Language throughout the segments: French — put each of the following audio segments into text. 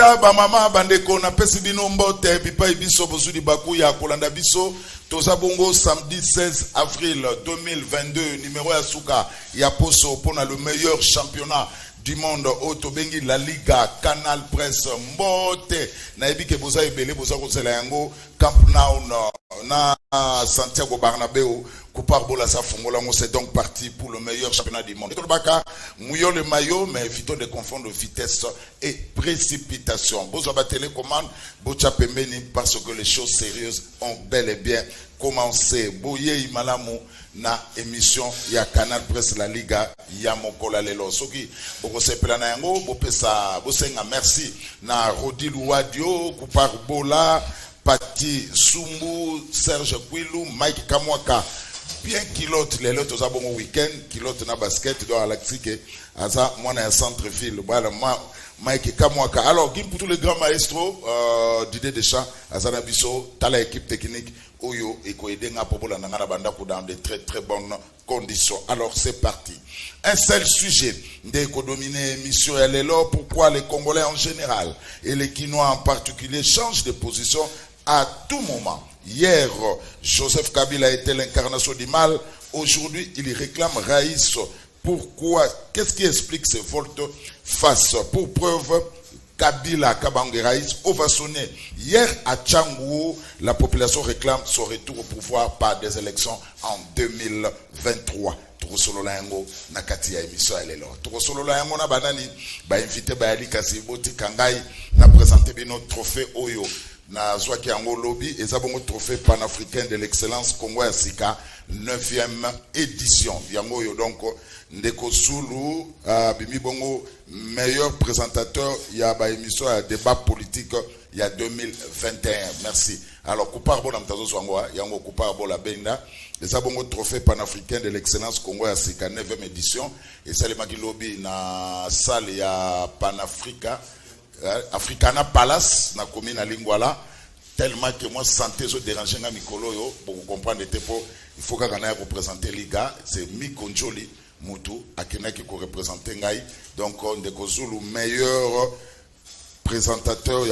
Tata, ba mama, bandeko, na pesi bino mbote, pipa ibiso, bozudi baku ya kolanda biso, toza bongo samedi 16 avril 2022, numéro ya suka, ya poso, pona le meilleur championnat du monde, Otobengi, la Liga, Canal Presse, mbote, na ebike boza ebele, boza kosela yango, Camp Nou, na Santiago Bernabéu, Koupar Bola Safongolango, c'est donc parti pour le meilleur championnat du monde. Mouillon le maillot, mais évitons de confondre vitesse et précipitation. Boza télécommande, Bocha Pemeni, parce que les choses sérieuses ont bel et bien commencé. Boye Imalamu, na émission, ya Canal Presse la Liga, ya Mokola Lelo. Soki, Boko Sepelana Yango, Bopesa, Bosenga, merci. Na Rodi Louadio, Koupar Bola, Pati Sumbu, Serge Kouilou, Mike Kamwaka. Bien kilote, les lots aux abons au week-end, kilote na basket, dans la que Aza, moi, na centre-ville, voilà, Mike Kamwaka. Alors, pour tous les grands maestros, Didier Deschamps, Azana Bisso, t'as l'équipe technique, Oyo, et Koedenga, Popola, Nangana Bandako, dans de très très bonnes conditions. Alors, c'est parti. Un seul sujet d'économie, mission, elle est là, pourquoi les Congolais en général, et les Quinois en particulier, changent de position à tout moment. Hier, Joseph Kabila était l'incarnation du mal. Aujourd'hui, il réclame Raïs. Pourquoi? Qu'est-ce qui explique ces volte-face? Pour preuve, Kabila, Kabange Raïs, ovationné. Hier, à Tchangou, la population réclame son retour au pouvoir par des élections en 2023. Turosolo la yango nakati ya émission elle est là. Turosolo la yango na banani ba invité ba Ali Kasiboti Kangai na présenter bino trophée Oyo. Na Zwaki Yango Lobby et Zabongo trophée panafricain de l'excellence Congo Sika 9e édition. Yango yo donc Ndeko Sulu Bimi Bongo meilleur présentateur il y a ba émission à débat politique il y a 2021. Merci. Alors Koupar Bola Mtazo Swangwa Yango Koupar Bola Benda et Zabongo trophée panafricain de l'excellence Congo Sika 9e édition et Salimaki Lobby na salle ya Panafrica Africana Palace, na commune à Lingwala, tellement que moi, santé, je dérange à Mikolo, pour vous comprendre, il faut qu'on ait représenté Liga, c'est Mikonjoli, Moutou, à qui représenter Ngaï. Donc, on est le meilleur présentateur, il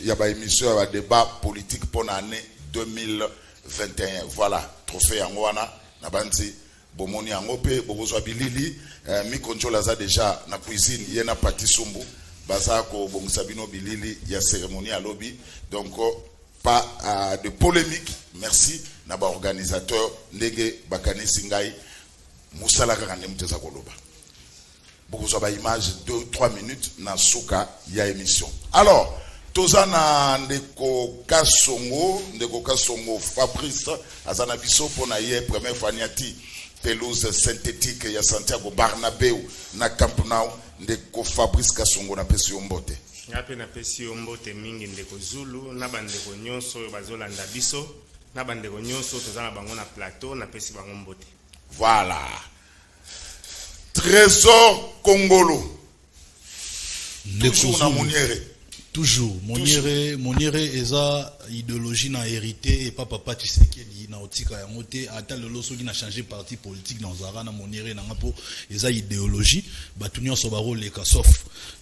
y a une émission, il y a un débat politique pour l'année 2021. Voilà, trophée Angwana, Nabanzi, Bomoni Angope, Bobozo Bilili, Mikonjoli a déjà na cuisine, il y a na pâti Sumbu. Bazako Bongsabino Bilili, il y a cérémonie à lobby. Donc, pas de polémique. Merci. Naba organisateur, Nege Bakani Singai, Moussala Kakanem Tezakoloba. Beaucoup de images, 2-3 minutes, na souka, il y a émission. Alors, Tozana Ndeko Kasongo Fabrice, Azana Biso, Ponaye, première fois Niati, pelouse synthétique, il y a Santiago Bernabéu, na Camp Nou. Ndeko Fabrice Kasongo na pesi yombote. Ngape na pesi yombote mingi ndeko Zulu na bandeko nyonso bazolanda biso na bandeko nyonso tozana bango na plateau na pesi bango mbote. Voilà. Trésor Congolo. Toujours na Moniere. Toujours. Moniere eza idéologie na hérité et papa Tshisekedi na otika ya moté ata lelo soki na changer parti politique dans Zara na Moniere na ngapo eza idéologie batunyo so baro leka sauf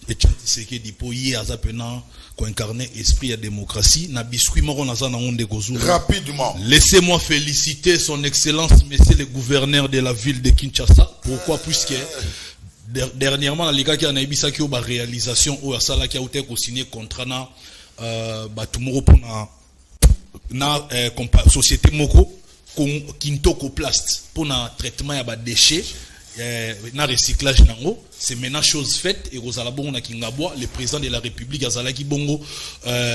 et Tshisekedi po yi azapena ko incarner esprit de démocratie na biscuit moko na za na onde kozulu. Rapidement. Laissez-moi féliciter son excellence monsieur le gouverneur de la ville de Kinshasa. Pourquoi? Puisque dernièrement la liga qui a naibisa ki ba réalisation o asala ki a ote ko signer contrat na batumoko pona na société moko Kintoko Plast pona traitement ya ba déchets na recyclage nango. C'est maintenant chose faite et Rosala Bongo na Kingabwa, le président de la République Azalaki Bongo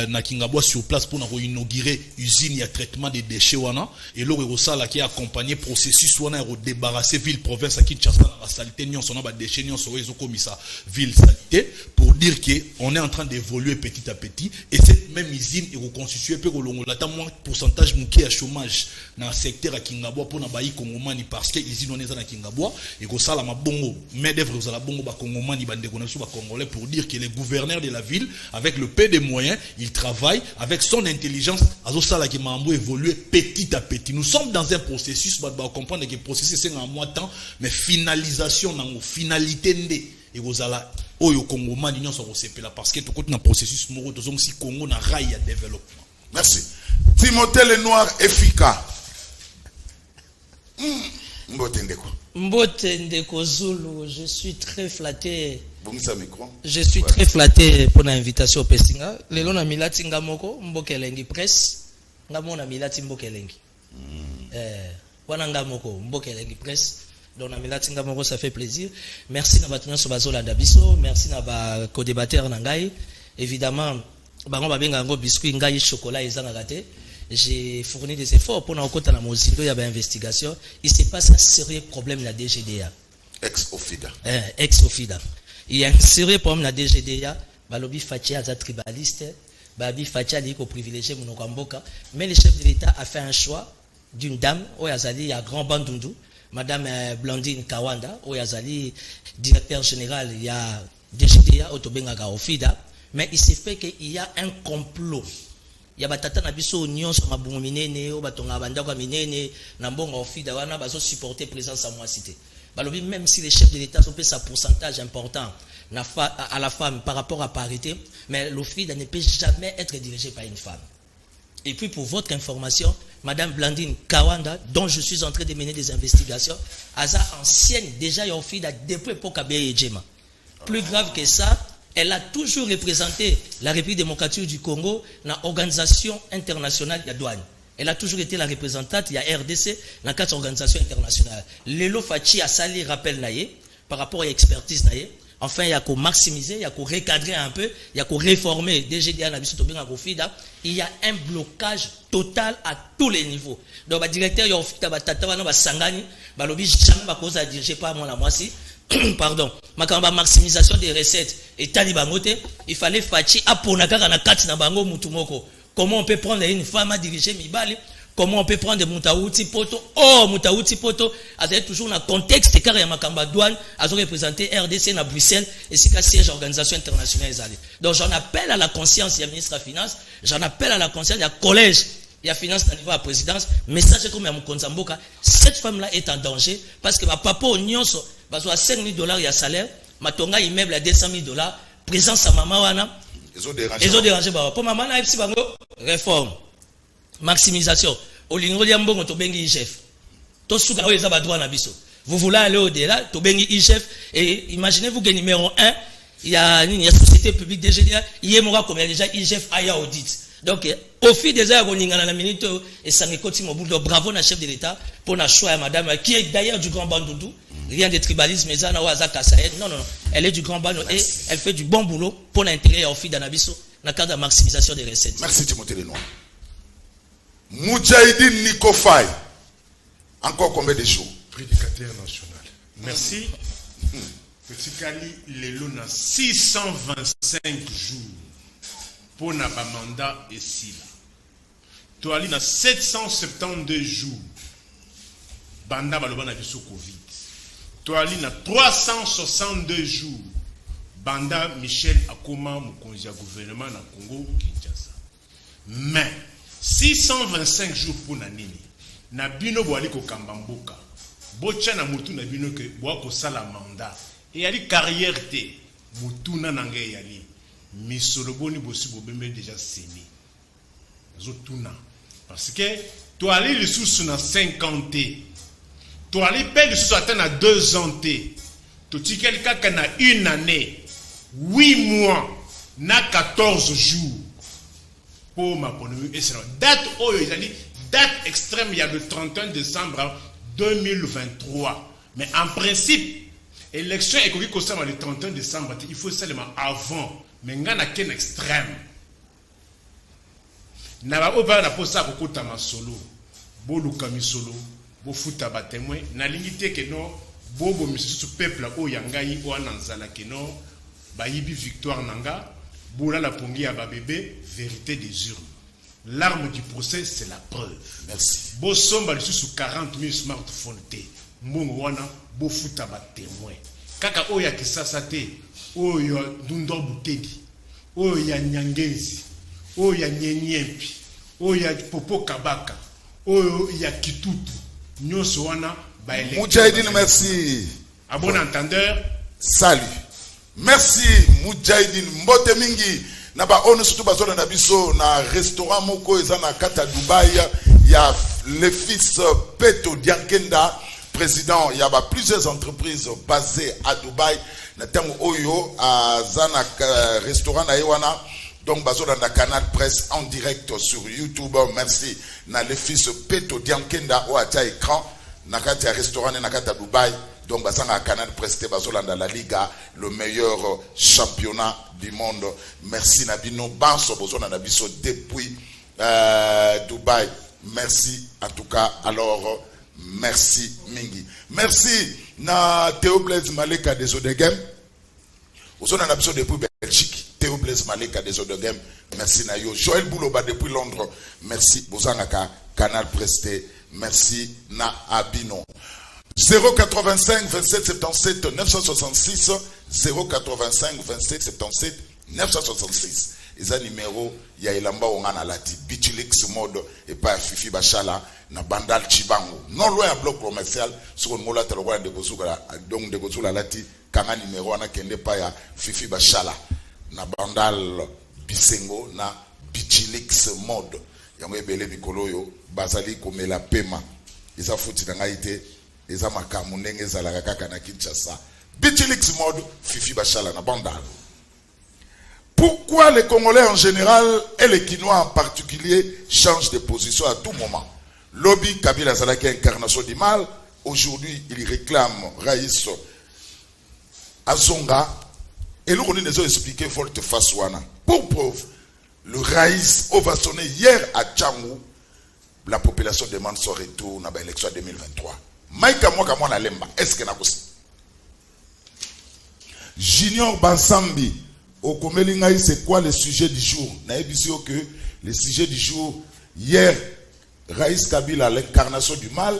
na Kingabwa sur place pour inaugurer usine ya traitement des déchets wana et là Rosala qui a accompagné processus wana et débarrasser ville province à Kinshasa la saleté nyon son ba déchets nyon so ezo komisa ville saleté pour dire que on est en train d'évoluer petit à petit et cette même usine est reconstituée pe kolongo la moins pourcentage muki à chômage dans le secteur à Kingabwa pour na bayi kongomani parce que usine on est na Kingabwa et Rosala ma bongo main d'œuvre Rosala Congolais pour dire que le gouverneur de la ville, avec le peu de moyens, il travaille avec son intelligence, qui m'a évolué petit à petit. Nous sommes dans un processus, on va comprendre que le processus c'est un mois de temps, mais finalisation, finalité, et vous allez oyo Congomani nyonso ko sepela parce que to côté na processus moko to zongi si Congo na rail ya développement. Merci. Timothée Lenoir efficace. Mbote Ndeko Zulu, je suis très flatté. Micro. Je suis très flatté pour l'invitation au Pessinga. Le long na milati ngamoko mbokelengi presse. Ngamona milati mbokelengi. Wana ngamoko mbokelengi presse. Donc na milati ngamoko ça fait plaisir. Merci na batunyo so bazola ndabiso, merci na ba co-débatteur na ngai. Évidemment, bango babenga ngo biscuit ngai chocolat ezanga gâté. J'ai fourni des efforts pour n'en la Mozindo, il y avait investigation. Il se passe un sérieux problème la DGDA. Ex-Ofida. Ex-Ofida. Il y a un sérieux problème la DGDA. Balobi Fatia est tribaliste. Babi Fatia dit qu'on privilégie Monokamboka. Mais le chef de l'État a fait un choix d'une dame, Oyazali, à Grand Bandundu, Madame Blandine Kawanda, Oyazali, directeur général, il y a DGDA, Otobenga Ofida. Mais il s'est fait qu'il y a un complot. Il y a batata na biso union sur mabungu minene o batonga bandako minene na mbongo ofida wana bazo supporter présence à moi cité. Balobi même si les chefs de l'État ont fait sa pourcentage important à la femme par rapport à parité, mais l'ofida ne peut jamais être dirigé par une femme. Et puis pour votre information, Madame Blandine Kawanda, dont je suis en train de mener des investigations, Aza ancienne déjà ofida depuis l'époque Abbé et Djema. Plus grave que ça, elle a toujours représenté la République démocratique du Congo dans l'organisation internationale de la douane. Elle a toujours été la représentante, il y a RDC, dans 4 organisations internationales. Lelo Fachi a sali rappel naïe, par rapport à l'expertise naïe. Enfin, il y a qu'à maximiser, il y a qu'à recadrer un peu, il y a qu'à réformer. DGDA, il y a un blocage total à tous les niveaux. Donc, le directeur, il y a un sangani, jamais diriger pas moi la moitié. Pardon, ma maximisation des recettes et talibangote, il fallait Fachi aponaka na kati na bango mutumoko. Comment on peut prendre une femme à diriger Mibali? Comment on peut prendre Moutaouti Poto? Oh, Moutaouti Poto, avec toujours dans le contexte car il y a Makamba douane, a représenté RDC à Bruxelles et c'est qu'à siège organisation internationale. Donc j'en appelle à la conscience, il y a ministre de la Finance, j'en appelle à la conscience, il y a collège, il y a finance à niveau à la présidence, message comme il y a Moukonzamboka, cette femme-là est en danger parce que ma papa au Nyonso, à $5 000 il y a salaire, ma tonga immeuble à $200 000, présence à maman wana, ils ont dérangé. Pour maman, il y a réforme, maximisation. Au lingo liambongo to bengi chef. To suka oyo za droit na biso. Vous voulez aller au-delà, to bengi chef et imaginez-vous que numéro 1, il y a une société publique DGDA, il y a moi comme déjà chef aya audit. Donc au fil des heures on ingana na minute et ça me continue au bout de bravo na chef de l'État pour na choix madame qui est d'ailleurs du Grand Bandundu. Rien de tribalisme, mais non, elle est du Grand Bandundu et elle fait du bon boulot pour l'intérêt au fil d'Anabiso dans le cadre de la maximisation des recettes. Merci Timothée Lenoir. Moudjahidine Nikofai, encore combien de jours? Prédicateur national. Merci. Petit Kali, Lelo na 625 jours pour na mandat ici. Toali na 772 jours. Banda baloba na biso Covid. Toali na 362 jours. Banda Michel Akoma Mokonzi gouvernement na Congo Kinshasa. Mais 625 jours pour Nanini. Na bino boali ko kambamboka. Bocha na mutu na bino ke boa ko sala mandat. Et ali carrière te mutu na nangé yali. Misoloboni bosi bobembe déjà séné. Zotuna. Parce que toi ali le sous na 50 ans. Toi ali paye le sous atteint à 2 ans te. To ti quelqu'un qui a 1 année, 8 mois, na 14 jours. Pour ma bonne et c'est la date où il a dit date extrême il y a le 31 décembre 2023 mais en principe élection économique concerne le 31 décembre il faut seulement avant mais il y a un extrême na ba oba na posa kokota masolo bo lukami solo bo futa ba témoin na limité que non bobo misusu peuple o yangai o ananzala que non ba yibi victoire nanga. Boula la pongi à bébé, vérité des urnes. L'arme du procès, c'est la preuve. Merci. Bo somba sous 40 000 smartphones te. Mbongo wana, bo futa ba témoin. Kaka oya kisasa te. Oya dundor butedi. Oya nyangenzi. Oya nyenyempi. Oya popo kabaka. Oya kitutu. Nyonso wana, ba électeur. Moudjahidine, merci. À bon entendeur. Salut. Merci Mujahidin Mbote mingi na ba ono surtout bazona na biso na restaurant moko eza na kata Dubai ya le fils Peto Diankenda président il y a plusieurs entreprises basées à Dubaï na tango oyo azana restaurant na yewana donc bazona na Canal Presse en direct sur YouTube. Merci na le fils Peto Diankenda au atia écran na kata restaurant na kata Dubaï. Donc, Basanga Canal Presté Bazolanda la Liga, le meilleur championnat du monde. Merci Nabino Banso Bozona Nabiso depuis Dubaï. Merci en tout cas. Alors, merci Mingi. Merci na Théo Blaise Maleka des Odegem. Bozona Nabiso depuis Belgique. Théo Blaise Maleka des Odegem. Merci Nayo. Joël Bouloba depuis Londres. Merci Bozanga Canal Presté. Merci na Abino. 085 27 77 966 085 27 77 966 eza numéro ya elamba ongana lati Bichilix mode et pas Fifi Bachala na Bandal Chibango non loin à bloc commercial sur une mola talokola de kozula donc de kozula lati kanga numéro ana kende pa ya Fifi Bachala na Bandal Bisengo na Bichilix mode yango ebele mikolo yo bazali komela pema eza futi na ngaite eza makamu ndenge ezalaka kaka na Kinshasa. Bichilix mode Fifi Bachala na Bandal. Pourquoi les Congolais en général et les Kinois en particulier changent de position à tout moment? Lobby Kabila Zalaki incarnation du mal. Aujourd'hui, il réclame Raïs Azonga. Et nous, on nous a expliqué Volte Faswana. Pour preuve, le Raïs ovationné hier à Tchangou. La population demande son retour dans l'élection 2023. Maïka Mwaka Mwana Lemba, est-ce que nakosi? Junior Bansambi, au Komelingaï, c'est quoi le sujet du jour? Naïbisio que le sujet du jour, hier, Raïs Kabila, l'incarnation du mal.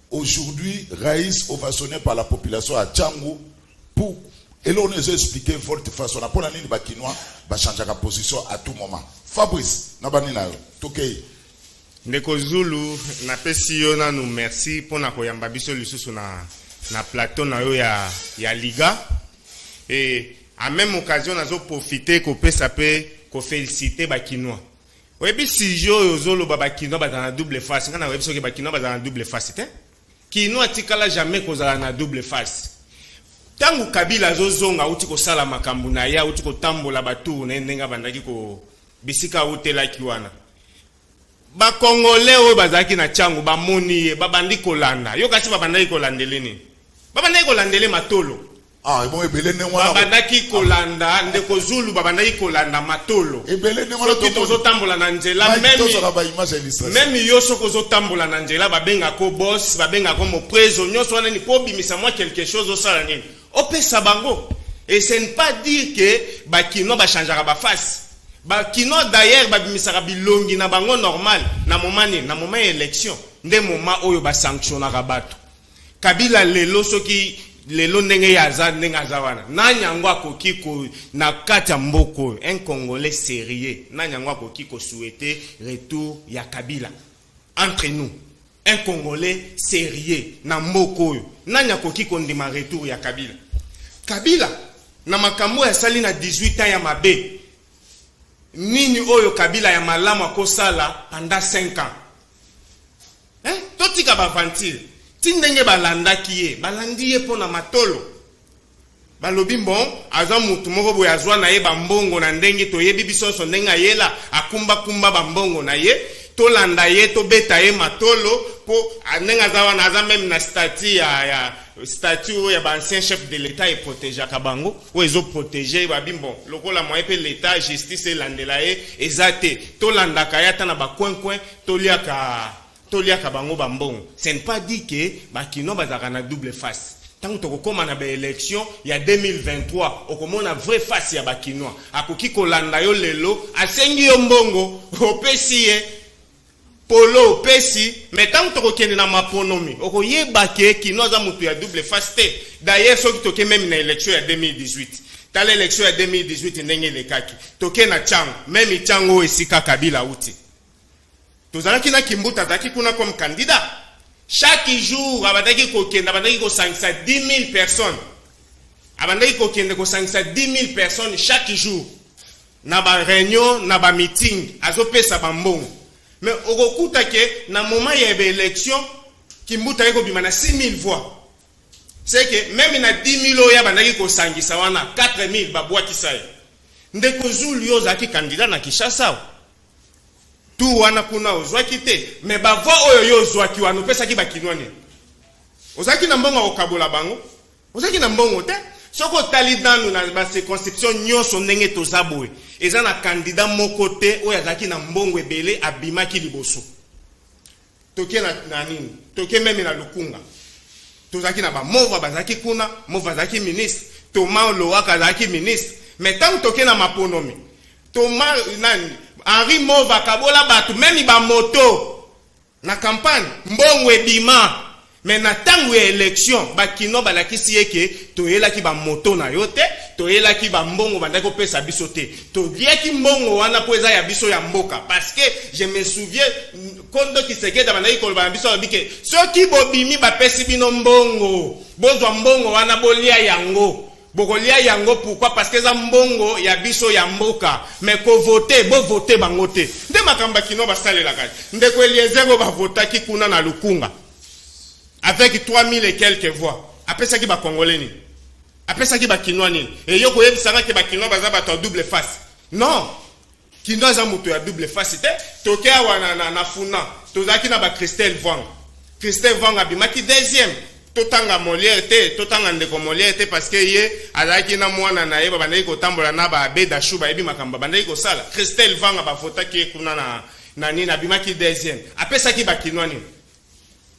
Aujourd'hui, Raïs ovationné par la population à Tchangou. Pour, et là, on nous a expliqué votre façon. Pour la ligne Bakinois, va changer la position à tout moment. Fabrice, Nabanina, Tokei. Ndeko Zulu na pesi yo na nous merci pour na koyamba biso lisusu na plateau na yo ya Liga et à même occasion nazo profiter ko pesa pe ko féliciter bakinois. Oyebi si jo yo zolo bakinois ba na double face ngana oyebi so ke bakinois ba na double face te. Kinois tikala jamais ko za na double face. Tangu Kabila zo zonga uti ko sala makambu na ya uti ko tambola batu na ndenga bandaki ko bisika utela kiwana. Ba Congolais oyo bazaki na Tchangu ba moni babandi kolanda yo kasi babandaki kolandele nini babandaki kolandele matolo bon ebele ne wana babandaki kolanda Ndeko Zulu babandaki kolanda matolo ebele ne wana to zo tambola na nzela même yo soko zo tambola na nzela babenga ko boss babenga ko mo preso nyoso wana ni po bimisa moi quelque chose au sala nini opesa bango et ce n'est pas dire que bakino ba changera ba face. Kino d'ailleurs babimisaka bilongi na bango normal na moment élection nde moment oyo ba sanctionnera bato Kabila lelo soki lelo ndenge yaza ndenge azawana na nyango akoki ko na kata mboko un Congolais sérieux na nyango akoki ko souhaiter retour ya Kabila entre nous un Congolais sérieux na mboko oyo na nyakoki ko ndima retour ya Kabila na makambo ya sali na 18 ans ya mabe nini oyo Kabila ya malamu akosala pendant 5 ans totika bavantir tindenge balandaki ye balandi ye pona matolo balobi bon aza mutu moko boye azwa na ye bambongo na ndenge toyebi biso so ndenge ayela akumba bambongo na ye tolanda ye tobeta ye matolo po ndenge aza wana aza même na statut ya statut ya ancien chef de l'état et protégé kabango ou ezo protéger ba bimbo lokola moye pe l'état justice elandela ye ezate to landa kayata na ba coin toliaka bango bambongo. Ce n'est pas dit que bakino bazaka na double face. Tant que koma na ba élection ya 2023 okomona vraie face ya bakinois akoki kolanda yo lelo asengi yo mbongo opesi ye polo pesi mais tant que tokende na maponomi okoyeba ke kino za mutu ya double face te. D'ailleurs soki toke même na élection ya 2018 tala élection ya 2018 ndenge lekaki toke na Tchango même Tchango esika Kabila uti tozalaki na Kimbuta zaki kuna comme candidat chaque jour abadaki kokenda abadaki ko 10 000 personnes abandaki kokende kosangisa 10 000 personnes chaque jour na ba réunion na ba meeting azopesa bambongo. Mais okokuta ke na moment ya élection kimbuta eko bima na 6 000 voix. C'est que même na 10 000 oya bandaki kosangisa wana 4 000 babwakisa ye. Ndeko Zulu yo zaki candidat na Kinshasa. Tout wana kuna ozwaki te, mais ba voix oyo yo ozwaki wana opesaki bakinwani. Ozaki na mbongo okabola bango. Ozaki na mbongo te. Soko tali danu na ba circonscription nyonso ndenge tozaboe. Eza na candidat moko te oyo azaki na mbongo ebele abimaki liboso. Toke na nini? Toke meme na Lukunga. Tozaki na ba mova bazaki kuna, mova zaki ministre, Thomas Loaka zaki ministre. Mais tant toke na maponomi. Thomas nani? Henri Mova kabola batu meme ba moto na campagne mbongo ebima. Mais na tangu ya élection bakino balakisi yeke toyelaki ba moto na yote, toyelaki ba mbongo bandako pesa biso te. Toliaki mbongo wana po eza ya biso ya mboka parce que je me souviens kondo Kisekedi bandaki koloba biso babike soki bobimi ba pesi bino mbongo bozwa mbongo wana bolia yango. Bokolia yango pourquoi parce que za mbongo ya biso ya mboka mais ko voter bo voter bango te. Nde makamba kino basalela kati. Nde ko Eliezer ba votaki kuna na Lukunga. Avec 3000 et quelques voix. Après ça qui va congolais ni. Après ça qui va kinois ni. Et yo koyebi sanga ki ba kinois baza ba double face. Non. Kinois za muto ya double face te. Toke wana na funa. Tozaki na ba Christelle Vang. Christelle Vang abimaki deuxième. Totanga Molière te, totanga ndeko Molière te parce que ye alaki na mwana na ye babandaki kotambola na ba beda shuba ebi makamba bandaki ko sala. Christelle Vang ba fotaki kuna na nini abimaki deuxième. Après ça qui va kinois ni.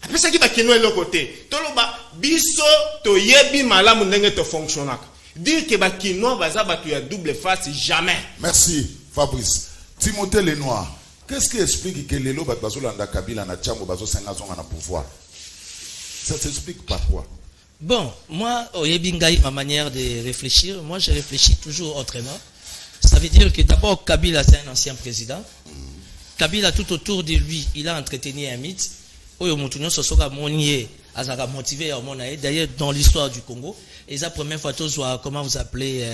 Après ça qui va kino le côté. Toloba biso to yebi malamu ndenge to fonctionnaka. Dire que ba kino baza batu ya double face jamais. Merci Fabrice. Timothée Lenoir. Qu'est-ce qui explique que lelo bat bazolanda Kabila na chambo bazo senga zonga na pouvoir? Ça s'explique par quoi? Bon, moi au yebingai ma manière de réfléchir, moi je réfléchis toujours autrement. Ça veut dire que d'abord Kabila c'est un ancien président. Kabila tout autour de lui, il a entretenu un mythe. Oyo mutunyo sosoka monier azaka motivé à mon aïe. D'ailleurs dans l'histoire du Congo, et la première fois tous comment vous appelez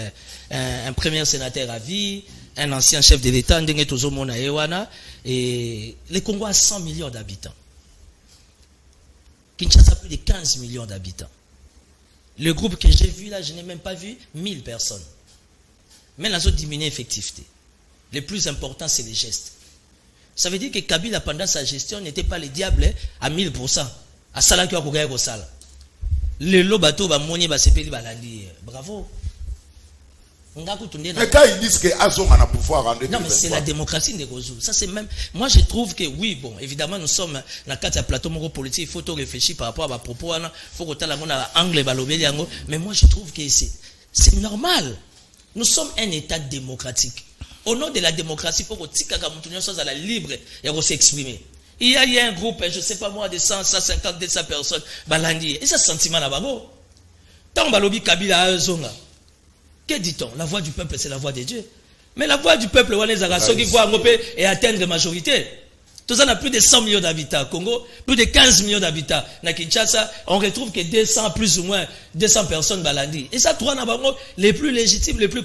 un premier sénateur à vie, un ancien chef de l'État ndenge tozo mona ewana et le Congo a 100 millions d'habitants. Kinshasa a plus de 15 millions d'habitants. Le groupe que j'ai vu là, je n'ai même pas vu 1000 personnes. Mais la zone diminue effectivité. Le plus important c'est les gestes. Ça veut dire que Kabila, pendant sa gestion, n'était pas le diable à 1000%. À Sala qui a couru au Sala. Le lot bateau va monier va se payer balandi. Bravo. Mais quand ils disent que Azon a pouvoir en 2023. Non, mais c'est la démocratie de Gozou. Ça, c'est même. Moi, je trouve que oui, bon, évidemment, nous sommes dans le cadre de plateau politique. Il faut tout réfléchir par rapport à ma propos. Il faut que tu aies angle balobeli. Mais moi, je trouve que c'est normal. Nous sommes un État démocratique. Au nom de la démocratie, il faut que Tikaka Moutounion soit à la libre et s'exprimer. Il y a un groupe, je ne sais pas moi, de 100, 150, 200 personnes, Balandi. Et ça, sentiment là-bas. Tant Balobi Kabila a Zonga. Que dit-on? La voix du peuple, c'est la voix de Dieu. Mais la voix du peuple, ceux qui voient et atteindre la majorité. Tout ça, on a plus de 100 millions d'habitants. Congo, plus de 15 millions d'habitants. Na Kinshasa, on retrouve que 200, plus ou moins 200 personnes Balandi. Et ça, trois les plus légitimes, les plus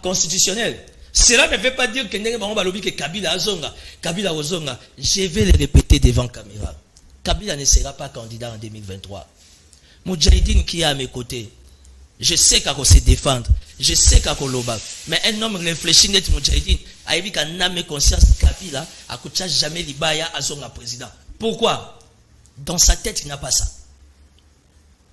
constitutionnels. Cela ne veut pas dire que Kabila Azonga, Kabila Ozonga. Je vais le répéter devant caméra. Kabila ne sera pas candidat en 2023. Moudjahidine qui est à mes côtés, je sais qu'il faut se défendre, je sais qu'il faut l'oba. Mais un homme réfléchi net Moudjahidine a évi qu'un âme conscience Kabila a coûté jamais l'Ibaya Azonga président. Pourquoi? Dans sa tête, il n'a pas ça.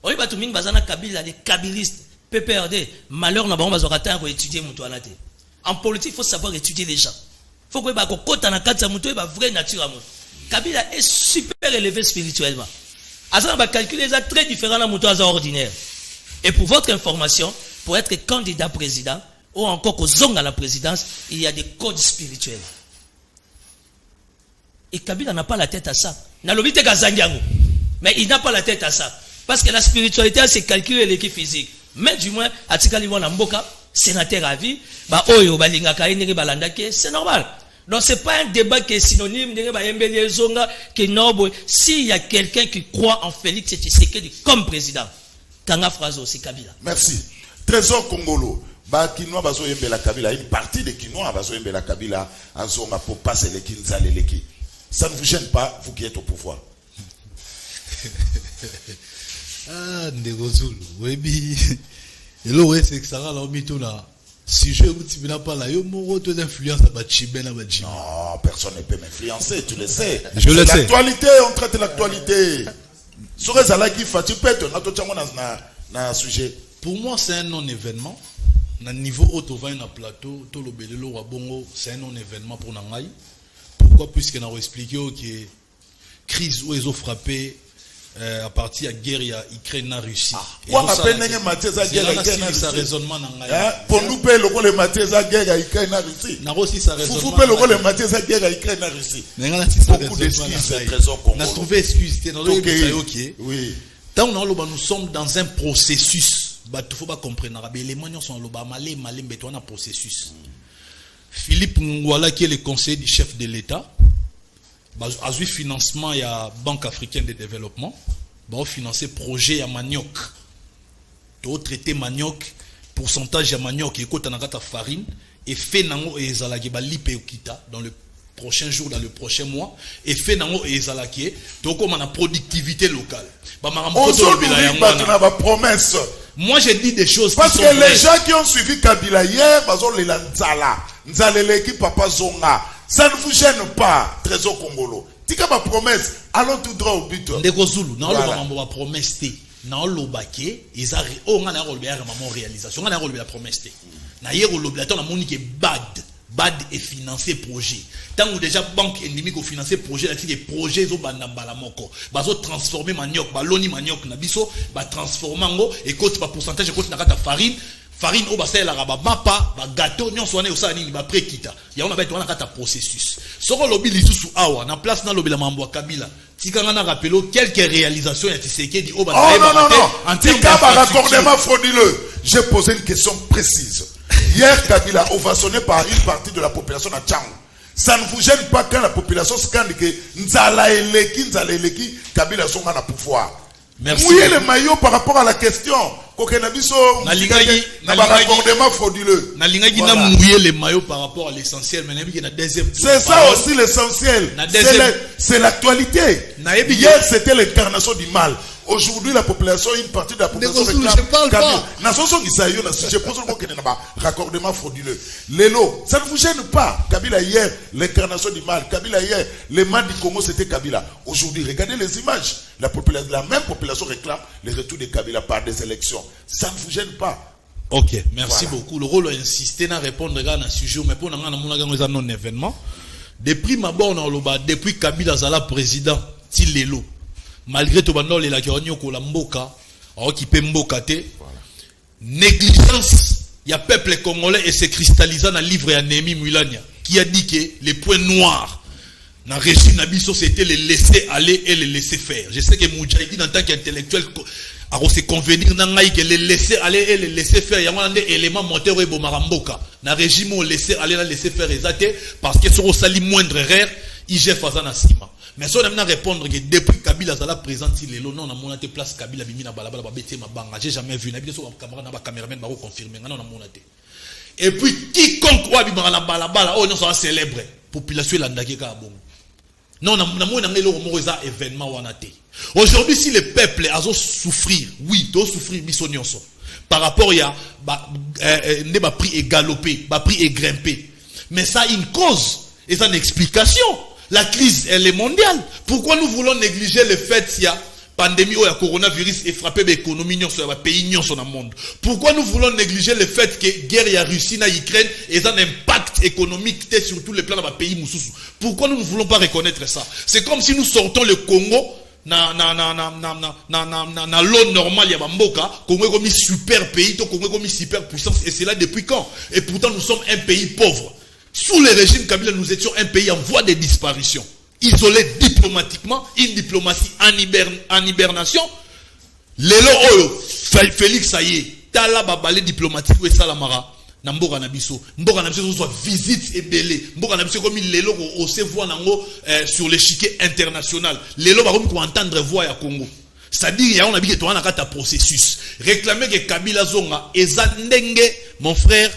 On y va tout le monde bazana Kabila, les kabilistes, PPRD, malheur n'a pas besoin d'étudier Moutouanate. En politique, il faut savoir étudier les gens. Il faut que les gens la vraie nature. Kabila est super élevé spirituellement. On va calculer ça très différent de l'ordinaire ordinaire. Et pour votre information, pour être candidat président, ou encore qu'aux zongs à la présidence, il y a des codes spirituels. Et Kabila n'a pas la tête à ça. Mais il n'a pas la tête à ça. Parce que la spiritualité, c'est calculer l'équipe physique. Mais du moins, à Tikaliwona Mboka, sénateur à vie, c'est normal. Donc c'est pas un débat qui est synonyme s'il y a quelqu'un qui croit en Félix Tshisekedi comme président, Kanga phrase aussi Kabila. Merci. Trésor Congolo. Ba Kinois bazo yembe la Kabila. Une partie des Kinois bazo yembe la Kabila. Azonga pour passer les Kinzale leki. Ça ne vous gêne pas, vous qui êtes au pouvoir. Ah, Ndegozulu. Webi. Et là, ouais, c'est que ça va là, là. Si je vous n'as pas là, il y a une influence à Bachibé. Non, personne ne peut m'influencer, tu le sais. Je le sais. L'actualité, on traite l'actualité. Serait ça là qui fait, tu peux être un sujet. Pour moi, c'est un non-événement. Na niveau haut, on va un plateau, tout le bélélo, Wabongo, c'est un non-événement pour Nangaï. Pourquoi? Puisque nous avons expliqué que crise où ils ont frappé à partir de la guerre, il y a Ukraine et Russie. C'est raisonnement. Pour nous payer le Mathieu à guerre à Ukraine et Russie. Vous payer le Mathieu à guerre à Ukraine et Russie. Beaucoup d'excuses, Trésor Congo. On a trouvé excuse. Oui. Tant nous sommes dans un processus. Il faut pas comprendre. Les moyens sont un processus. Philippe Ngouala, qui est le conseiller du chef de l'État, a eu financement, il y a Banque africaine de développement, a financé projet à manioc. Tout traité manioc, pourcentage de manioc, et côté de farine, et fait nango et ezalaki ba lipe okita dans le prochain jour, dans le prochain mois, et fait nango et ezalaki, donc comme on a productivité locale. Promesse. Moi j'ai dit des choses parce que les gens qui ont suivi Kabila hier, les Nzala, Nzaleleki Papa Zonga. Ça ne vous gêne pas, Trésor Congolo. Tika ma promesse, allons tout droit au but. Ndegozulu, non la promesse té, non l'obake, ils arrivent. Oh, on a relevé la réalisation, on a relevé la promesse té. Na hier l'oblaton a monique bad et financé projet. Tant que déjà banque endémique au financé projet, là les projets zo bandambala moko, bazo transformer manioc, baloni manioc na biso, ba transformer ngo et côté ba pourcentage côté na kata farine. Farine au bassin la raba mapa ba gâteau nyon soné au sa nini ba prékita ya on a beto na kata processus soko lobi lisusu awa na place na lobi la mambo Kabila tikanga na rappelo quelques réalisations ya Tshisekedi au bassin en tika ba raccordement frauduleux. J'ai posé une question précise. Hier Kabila ovationné par une partie de la population à Tchang. Ça ne vous gêne pas quand la population scande que Nzala eleki Kabila sont à la pouvoir. Merci. Mouillez le maillot par rapport à la question. Raccordement frauduleux. Mouiller les maillots par rapport à l'essentiel. C'est ça aussi l'essentiel. C'est l'actualité. Hier c'était l'incarnation du mal. Aujourd'hui la population, une partie de la population réclame Kabila. Je pose le mot qui n'est pas raccordement frauduleux. Lélo, ça ne vous gêne pas. Kabila hier, l'incarnation du mal. Kabila hier, les mal du Congo c'était Kabila. Aujourd'hui, regardez les images. La même population réclame le retour de Kabila par des élections. Ça ne vous gêne pas. Ok, merci beaucoup. Le rôle a insisté à répondre à un sujet, mais pour nous, un événement. Depuis ma borne, depuis Kabila Zala président, Tilelo. Malgré tout le la mboka, qui peut mbokate, négligence, il y a peuple congolais et c'est cristallisant dans le livre Anémi Mulania, qui a dit que les points noirs dans le régime Nabiso c'était les laisser aller et les laisser faire. Je sais que Moudjahidine en tant qu'intellectuel a se convenir que les laisser aller et les laisser faire. Il y a un élément moteur et bomaramboka. Dans le régime où laisser aller et laisser faire exacté parce que sur sali moindre rare, il gère faisant à ciment. Mais si on a répondre que depuis Kabila Zala présente il est là, non on a monté place Kabila bimina balabala babete mabanga, j'ai jamais vu na biso caméra na caméraman ba confirmer non on a monté. Et puis quiconque wa bimana la balabala oh non ça célèbre population landaki ka bon. Non on a monté ngelo moza événement wana té. Aujourd'hui si le peuple a souffrir, oui, doit souffrir biso nyonso. Par rapport ya ne ba prix est galopé, ba prix est grimpé. Mais ça a une cause et ça une explication. La crise, elle est mondiale. Pourquoi nous voulons négliger le fait qu'il y a pandémie où le coronavirus est frappé l'économie sur les pays dans le monde? Pourquoi nous voulons négliger le fait que la guerre et la Russie et l'Ukraine ont un impact économique sur tous les plans dans les pays? Pourquoi nous ne voulons pas reconnaître ça? C'est comme si nous sortons le Congo na l'eau normale ya bamboka, Congo comme super pays, Congo comme super puissance, et c'est là depuis quand? Et pourtant nous sommes un pays pauvre. Sous le régime Kabila, nous étions un pays en voie de disparition. Isolé diplomatiquement, une diplomatie en hibernation. Lelo Oyo, Félix Saye, Tala Babale diplomatique, ou Salamara, Namboka Nabiso. Mboka Nabiso, soit visite et belé. Mboka Nabiso, comme Lelo, on se voit sur l'échiquier international. Lelo, par contre, entendre voix à Congo. C'est-à-dire, on a dit que tu as un processus. Réclamer que Kabila Zonga, Ezandenge, mon frère,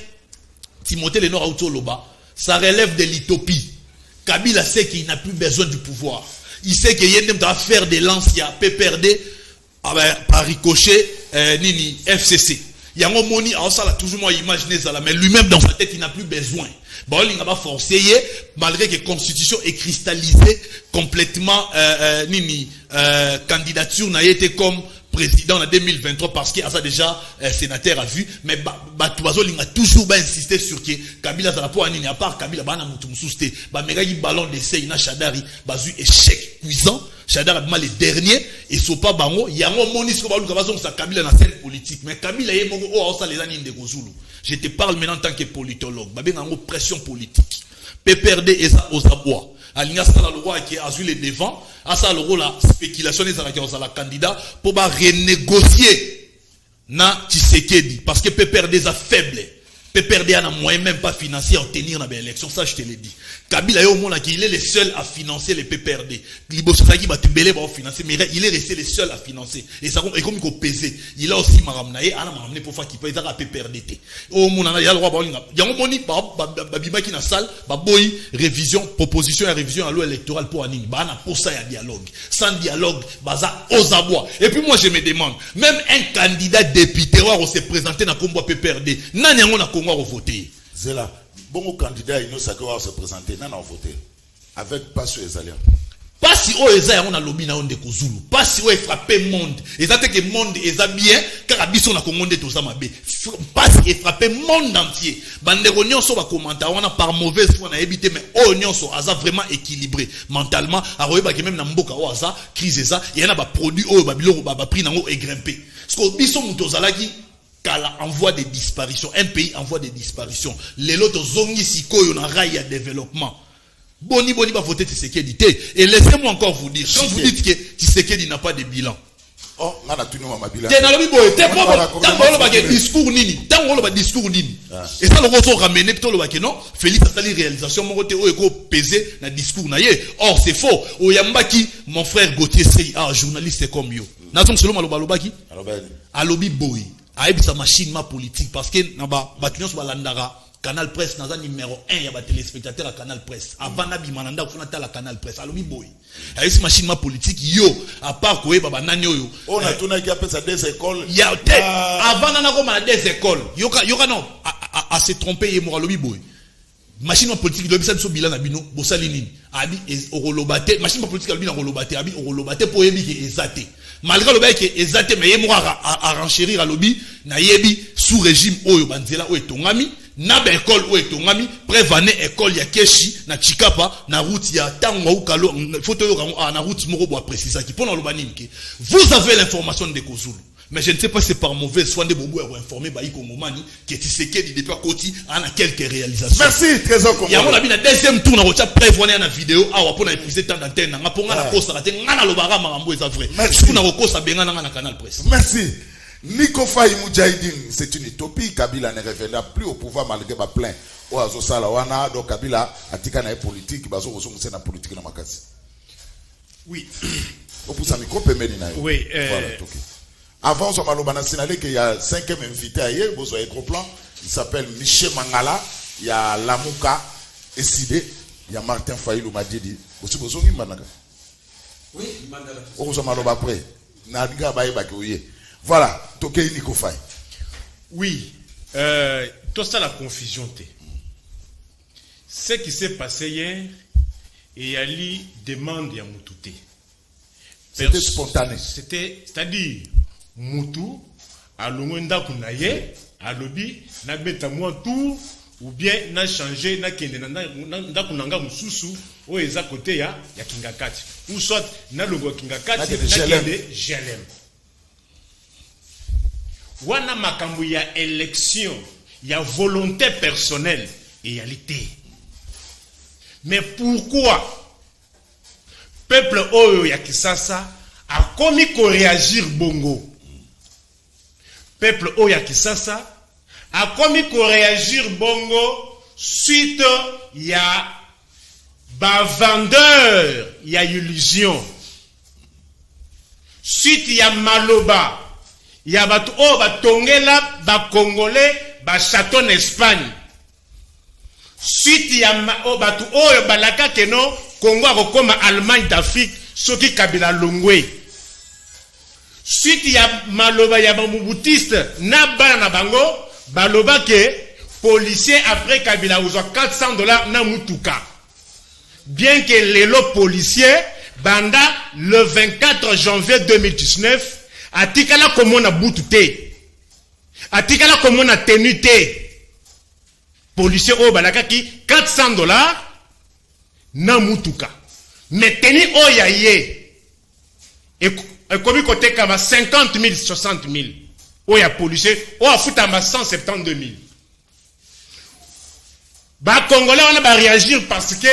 Timothée Lénor Aoutoloba, ça relève de l'utopie. Kabila sait qu'il n'a plus besoin du pouvoir. Il sait qu'il doit faire des lances, il y a PPRD, par ricochet, Nini, FCC. Il y a un moni, ça l'a toujours imaginé ça là, mais lui-même dans sa tête, il n'a plus besoin. Bon, il n'a pas forcé, malgré que la constitution est cristallisée complètement, candidature n'a été comme président en 2023 parce qu'il a ça déjà sénateur a vu, mais il a toujours insisté sur que Kabila ça n'a pas à part Kabila bana mutumsuste ba megagi ballon d'essai na Shadari bazu échec cuisant Shadari a mal les derniers et so pas bango il y a un monisco balu kabazon sa Kabila na scène politique mais Kabila est mongo oh ça les années de Kozulu. Je te parle maintenant en tant que politologue ba ben en pression politique PPRD et ça aux abois alinga sala le roi qui a eu les devants à ça le rôle la spéculation des la candidat pour ba renégocier na Tshisekedi parce que PPRD a faible PPRD a un moyen même pas financier à obtenir dans l'élection, ça je te l'ai dit. Kabila est au monde qu'il est le seul à financer les PPRD. Libosaki va te belé va financer mais il est resté le seul à financer et ça comme il pesé. Il a aussi maramnaé ana maramné pour faire qu'il paye ça PPRD. Au monde il y a le roi balinga. Il y a un moni ba qui na salle ba boy révision proposition et révision à loi électorale pour anini. Ba na pour ça il y a dialogue. Sans dialogue baza aux abois. Et puis moi je me demande même un candidat député va se présenter dans combat PPRD. Nani on a on va voter. Zela, bon candidat il nous va se présenter, non voter avec pas sur les alliés. Pas si o eza on a lobby na onde kozulu. Pas si o frappé monde. Ezate que monde eza bien car abiso na kongo nde to za mabe. Pas si frappé monde entier. Bande réunion so ba commentaire on a par mauvaise foi na éviter mais union so aza vraiment équilibré mentalement a royeba que même na mboka o aza crise eza il y en a ba produit o ba biloko ba prix nango et grimper. Parce que biso muto zalaki envoie des disparitions. Un pays envoie des disparitions. Les autres zongi sikoyo na rail à développement. Boni va voter Tshisekedi. Et laissez-moi encore vous dire, quand vous dites que Tshisekedi n'a pas de bilan. Oh, on a tout ma bilan. T'es dans le bibo. T'es pas bon. Discours nini. Tant on le discours nini. Et ça le retour ramené plutôt le baké non. Félix a sali réalisation. Mon côté o eko pesé na discours na ye. Or c'est faux. Oyambaki, mon frère Gauthier Sey, journaliste comme yo. Nazong selon malobaki. Alobi boy. Aïe sa machine ma politique parce que naba bakinyos balandara Canal Presse naza numéro 1 ya ba téléspectateur à Canal Presse avant na bimananda funa ta la Canal Presse alobi boy aïe sa machine ma politique yo à part ko baba nani yo on a tuna qui appelle ça des écoles ya avant nana ko ma des écoles yoka non à se tromper ye mo alobi boy machine ma politique lobi sa biso bilan na bino bosali nini abi orolobate machine ma politique alobi na orolobate abi orolobate po yebi ke ezate malgré le bec exact mais yemo à renchérir à lobby na yebi sous régime oyo banzela oyo tongami na ba école oyo tongami prévané école ya keshi na chikapa na route ya tango ukalo photo yo na route moko bo préciser qui pendant le baninke vous avez l'information de Kozulu mais je ne sais pas si c'est par mauvaise foi de bobo à informer baï kongomani que Tshisekedi depuis côté en a quelques réalisations. Merci trésor congolais. Ya mon ami na deuxième tour na rocha prévoir na vidéo awa pour na épuiser temps d'antenne na ponga na kosa na te ngana lobara marambo eza vrai. Merci na kosa benga na Canal Presse. Merci. Nico Faye Moudjahidine, c'est une utopie. Kabila ne reviendra plus au pouvoir malgré ma plainte. O azo sala wana donc Kabila atika na politique bazo kozongisa na politique na makasi. Oui. Au pour ça micro pemeni na yo. Oui, voilà, okay. Avant, on m'a signalé qu'il y a 5e invité ailleurs, vous avez plan. Il s'appelle Michel Mangala, il y a Lamouka Essidé, il y a Martin Fayilou Madjidi. Vous avez besoin de Mangala? Oui, Mangala. Vous avez besoin après. Voilà, Toké Nico Faye. Oui, tout ça la confusion. Ce qui s'est passé hier, et Yali demande à Moutouté. C'était spontané. C'est-à-dire, Moutou, à l'ongonda kunaye, à l'obi, na beta moi tout, ou bien na changé, na kende, na kunanga mususu, ou eza côté ya kingakati. Ou soit, na logo kingakati, na kende, jelem. Wana makambu ya élection, ya volonté personnelle, et réalité. Mais pourquoi peuple oyo ya Kisasa a commis qu'on réagir bongo? Peuple oya Kisasa a commis qu'on réagir bongo suite ya ba vendeur ya illusion, suite ya maloba ya batu o batongela ba congolais ba château en Espagne, suite ya batu oyo balaka keno Congo akokoma Allemagne d'Afrique soki Kabila longwe, suite ya maloba ya bamubutiste na bana na bango baloba ke policier après Kabila uzwa $400 na mutuka, bien que lelo policier banda le 24 janvier 2019 atikala komona butu te, atikala komona tenu te, policier o balaka ki $400 na mutuka, mais tenu o ya ye et komi kote kama 50 000 60 000 o ya policier o afuta ma 172 000. Ba congolais wana ba réagir parce que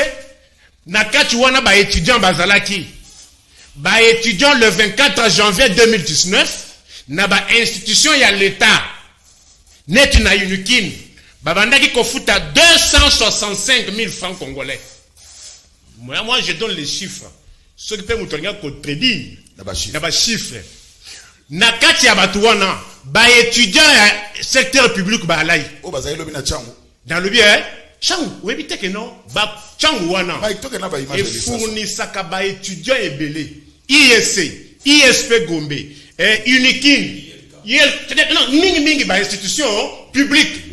na kati wana ba étudiant bazalaki ba étudiant le 24 janvier 2019 na ba institution ya l'état net na unikin babandaki kofuta 265 000 francs congolais. Moi je donne les chiffres, ceux qui peuvent me tenir contredire na ba chiffres na kati ya batu wana ba étudiant ya secteur public ba alai o bazali lobi na changu dans le bien changu webite ke non ba changu wana ba itoke na ba image et fournisaka ba étudiant ebele ISC ISP Gombe Unikin non mingi ba institution publique.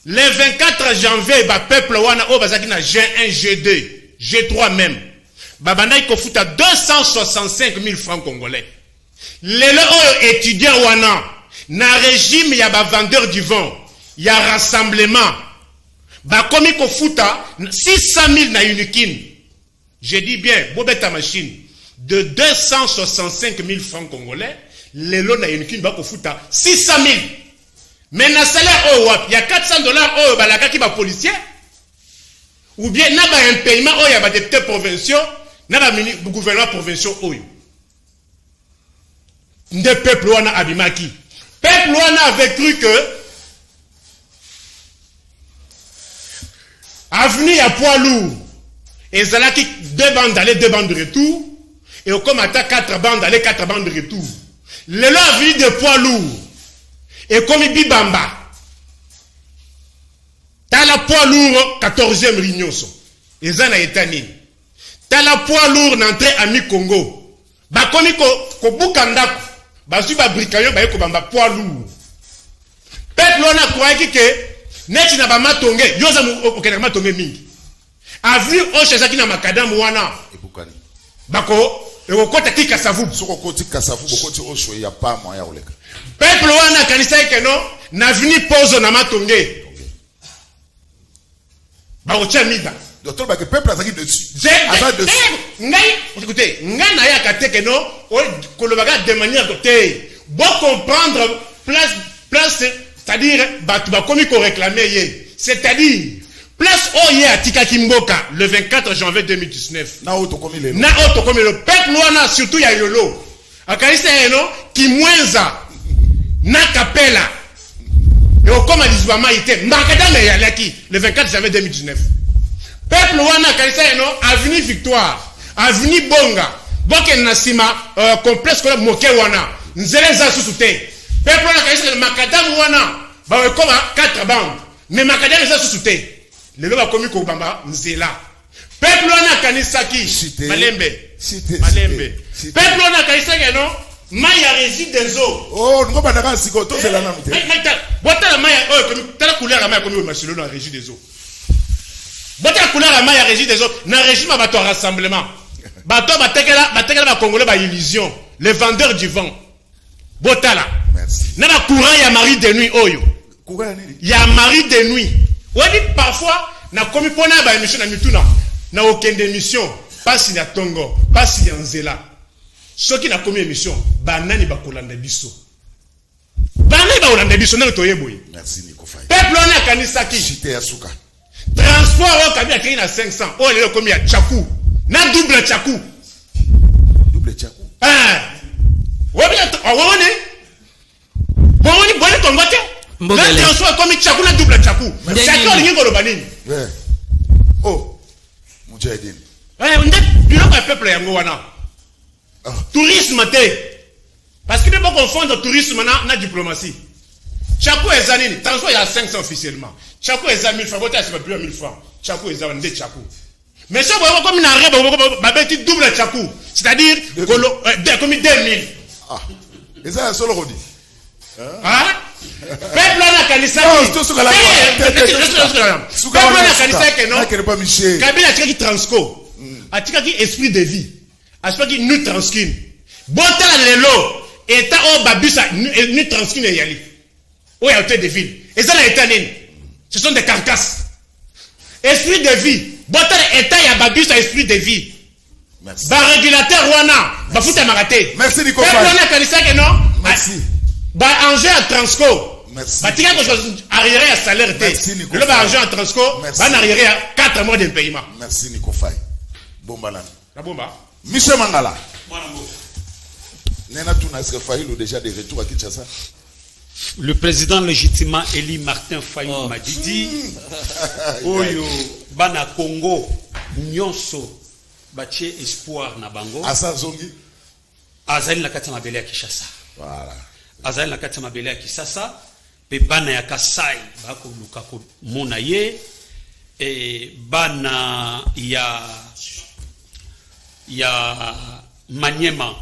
Le 24 janvier ba peuple wana o bazaki na G1 G2 G3 même babanda iko futa 265 000 francs congolais. Lelo oyo étudiant wana na régime ya ba vendeur du vent ya rassemblement ba komi ko futa 600 000 na Unikin. Je dis bien bobeta machine de 265 000 francs congolais. Lelo na Unikin ba ko futa 600 000. Mais na salaire o wap ya $400 o balaka ki ba policier ou bien na ba un paiement o ya ba député provinciaux na ba gouvernement provinciaux oyo. Nde peuple wana abimaki. Peuple wana avait cru que avenue à poids lourd et zalaki 2 bandes aller 2 bandes de retour et au comme atta 4 bandes aller 4 bandes de retour. Le avenue de poids lourd et comme Bibamba t'as la poids lourd 14e réunion et ça n'a été ni t'as la poids lourd n'entrée à mi-Congo ba komi ko bukanda ba su ba bricayon ba ko bamba poids lourd peuple on a croyé que net na ba matonge yoza mu okena matonge mingi avenue o chezaki na makadamu wana ebukani bako ekokota kika savu soko koti kasavu bokoti osho ya pa mo ya oleka peuple wana kanisa keno na vini pozo na matonge ba ocha mida docteur ba que peuple azaki dessus ngai écoutez ngai na ya kateke no o kolobaga de manière côté bon comprendre place c'est-à-dire batu ba komi ko réclamer ye c'est-à-dire place oye atika kimboka le 24 janvier 2019 na auto comme le peuple wana surtout ya yolo akanisa eno kimwenza na kapela et au comme alizwama ite makadame ya laki le 24 janvier 2019 peuple wana akanisa eno avenue Victoire avenue Bonga boke nasima complexe kola moke wana nzele za susute peuple wana akanisa makadamu wana ba koma 4 bandes mais makadamu za susute lelo ba komi ko bamba nzela peuple wana kanisaki malembe peuple wana kanisaki no maya réside des eaux oh ngo bandaka siko to zela na mute bota la maya oh komi tala couleur la maya komi masilo na régide des eaux bota couleur la maya régide des eaux na régime bato rassemblement bato batekela ba congolais ba illusion les vendeurs du vent bota la merci na ba courant ya mari de nuit oyo courant nini ya mari de nuit. On dit parfois, na komi pona ba émission na mituna, na aucune émission, pas si na tongo, pas si na nzela. Ceux qui na komi émission, banani ba kolanda biso. Banani ba kolanda biso na to yeboyi. Merci Nico Faye. Peuple on a kanisa ki. Cité ya suka. Transport au kabia ki na 500. Oh le komi ya chaku. Na double chaku. Double chaku. Wabia awone. Boni tongote. Mbogele. Le transport comme chaku na double chaku. Chaku lingo lo banini. Oh. Mujahideen. Nde biloko ya peuple yango wana. Tourisme parce que ne pas confondre tourisme na diplomatie. Chapeau est anine, transport il y a 500 officiellement. Chapeau est à 1000 francs, votre c'est plus 1000 francs. Chapeau est à 2 chapeau. Mais ça va comme une arrêt, double chapeau. C'est-à-dire comme 2000. Ah. Et ça c'est le rodi. Hein? Peuple na kanisa. Peuple na kanisa que non. Kabila tika ki transco. Atika ki esprit de vie. Atika ki nous transkin. Bota lelo eta o babisa nous transkin e yali. O ya hôtel de ville. Et ça na état nini. Ce sont des carcasses. Esprit de vie. Bota eta ya babisa esprit de vie. Merci. Ba régulateur wana ba futa marate. Merci Nico. Peuple na kanisa que non. Merci. Ba enjeu à transco. Merci. Ba tika ko arriéré à salaire té. Le ba enjeu à transco, ba arriéré à 4 mois de paiement. Merci Nico Faye. Bomba La bomba. Michel Mangala. Nena Touna, est-ce que Fayulu déjà de retour à Kinshasa? Le président légitimement élu Martin Fayulu m'a dit Oyo Bana Congo Nyonso Bache espoir na bango. Asa Zongi. Azali na kati mabele ya Kinshasa. Voilà. Azali na kati mabele ya Kinshasa. Pe bana ya Kasai bako luka ko mona ye e bana ya Maniema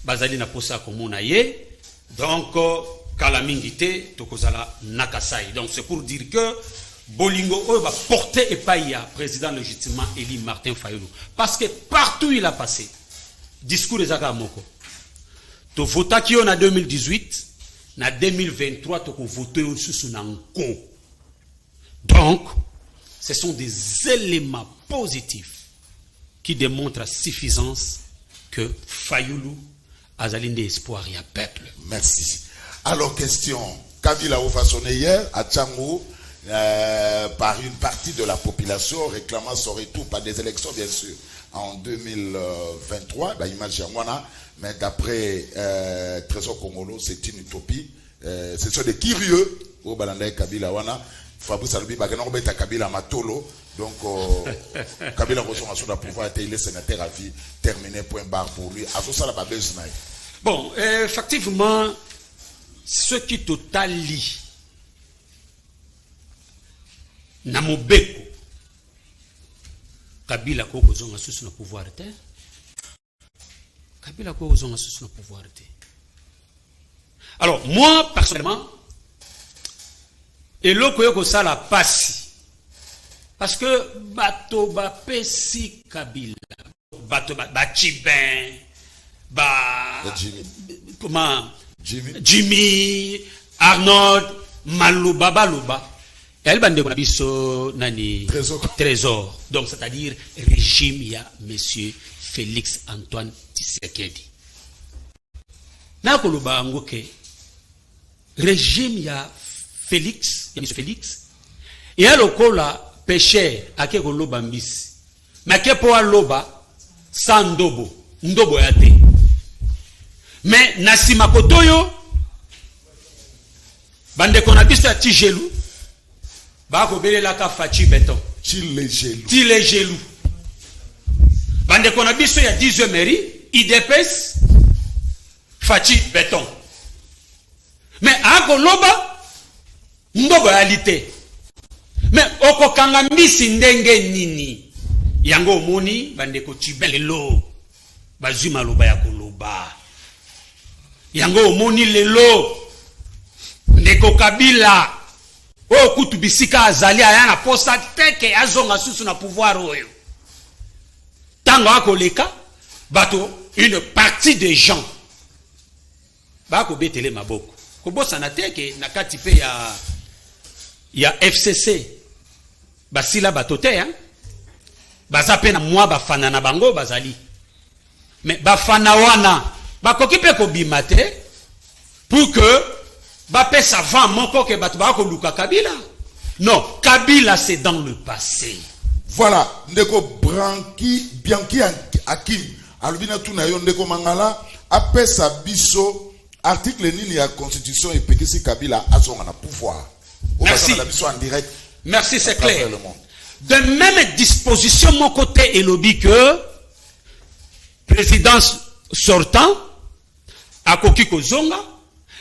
bazali na posa ko mona ye. Donc Kalamingite tokozala nakasai. Donc c'est pour dire que Bolingo va porter et païa président légitimement élu Martin Fayulu. Parce que partout il a passé, discours des Agamoko. Tu votes qui on a 2018, na 2023 tu votes sous nanko. Donc, ce sont des éléments positifs qui démontrent à suffisance que Fayulu a zalinde espoir et à peuple. Merci. Alors question, Kabila a façonné hier à Tchango. Par une partie de la population réclamant son retour par des élections bien sûr en 2023 mais d'après Trésor Congolo c'est une utopie, ce sont des curieux au Balanda Kabila wana Fabrice Alubi bagana obeta Kabila matolo donc Kabila reçoit son pouvoir être il est sénateur à vie terminé point barre pour lui à ça la babeuse. Bon effectivement ce qui totalise Namobeko Kabila koko zonga susu na pouvoir te. Kabila koko zonga susu na pouvoir te. Alors moi personnellement eloko yoko sala pasi parce que bato ba pesi Kabila bato ba Chibin ba comment Jimmy Arnold Maluba Baluba elle bande ko biso nani trésor donc c'est-à-dire régime ya monsieur Félix Antoine Tshisekedi na ko luba ngoke régime ya Félix ya monsieur Félix et alokola péché ake ko loba mbisi make po aloba sandobo ndobo ya te mais nasima kotoyo bande ko na biso ya Tijelu Bako bele la ka fachi beton. Tile gelou. Bande kon a biso ya 10 mairie, IDPS fachi beton. Mais ako loba ndobo alite. Mais oko kanga mbisi ndenge nini. Yango moni bande ko tibelelo. Bazuma loba ya koloba. Yango moni lelo. Ndeko Kabila Oh, kutu bisika azali ayana posa teke azonga susu na pouvoir oyo. Tango akoleka, bato, une partie des gens. Bako betele maboko. Kobosa na teke na kati pe ya FCC. Basila batote hein. Baza pe na mwa bafana na bango bazali. Mais bafana wana bakoki pe ko bimate pour que Bapé savant moko ke batuba ko luka Kabila. Non, Kabila c'est dans le passé. Voilà, ndeko Bianchi Akim alubina tuna yo ndeko Mangala apesa biso article nini ya constitution et pekisi Kabila azonga na pouvoir. Merci. En direct. Merci, c'est clair. De même disposition mon côté et lobby que présidence sortant à Koki Kozonga,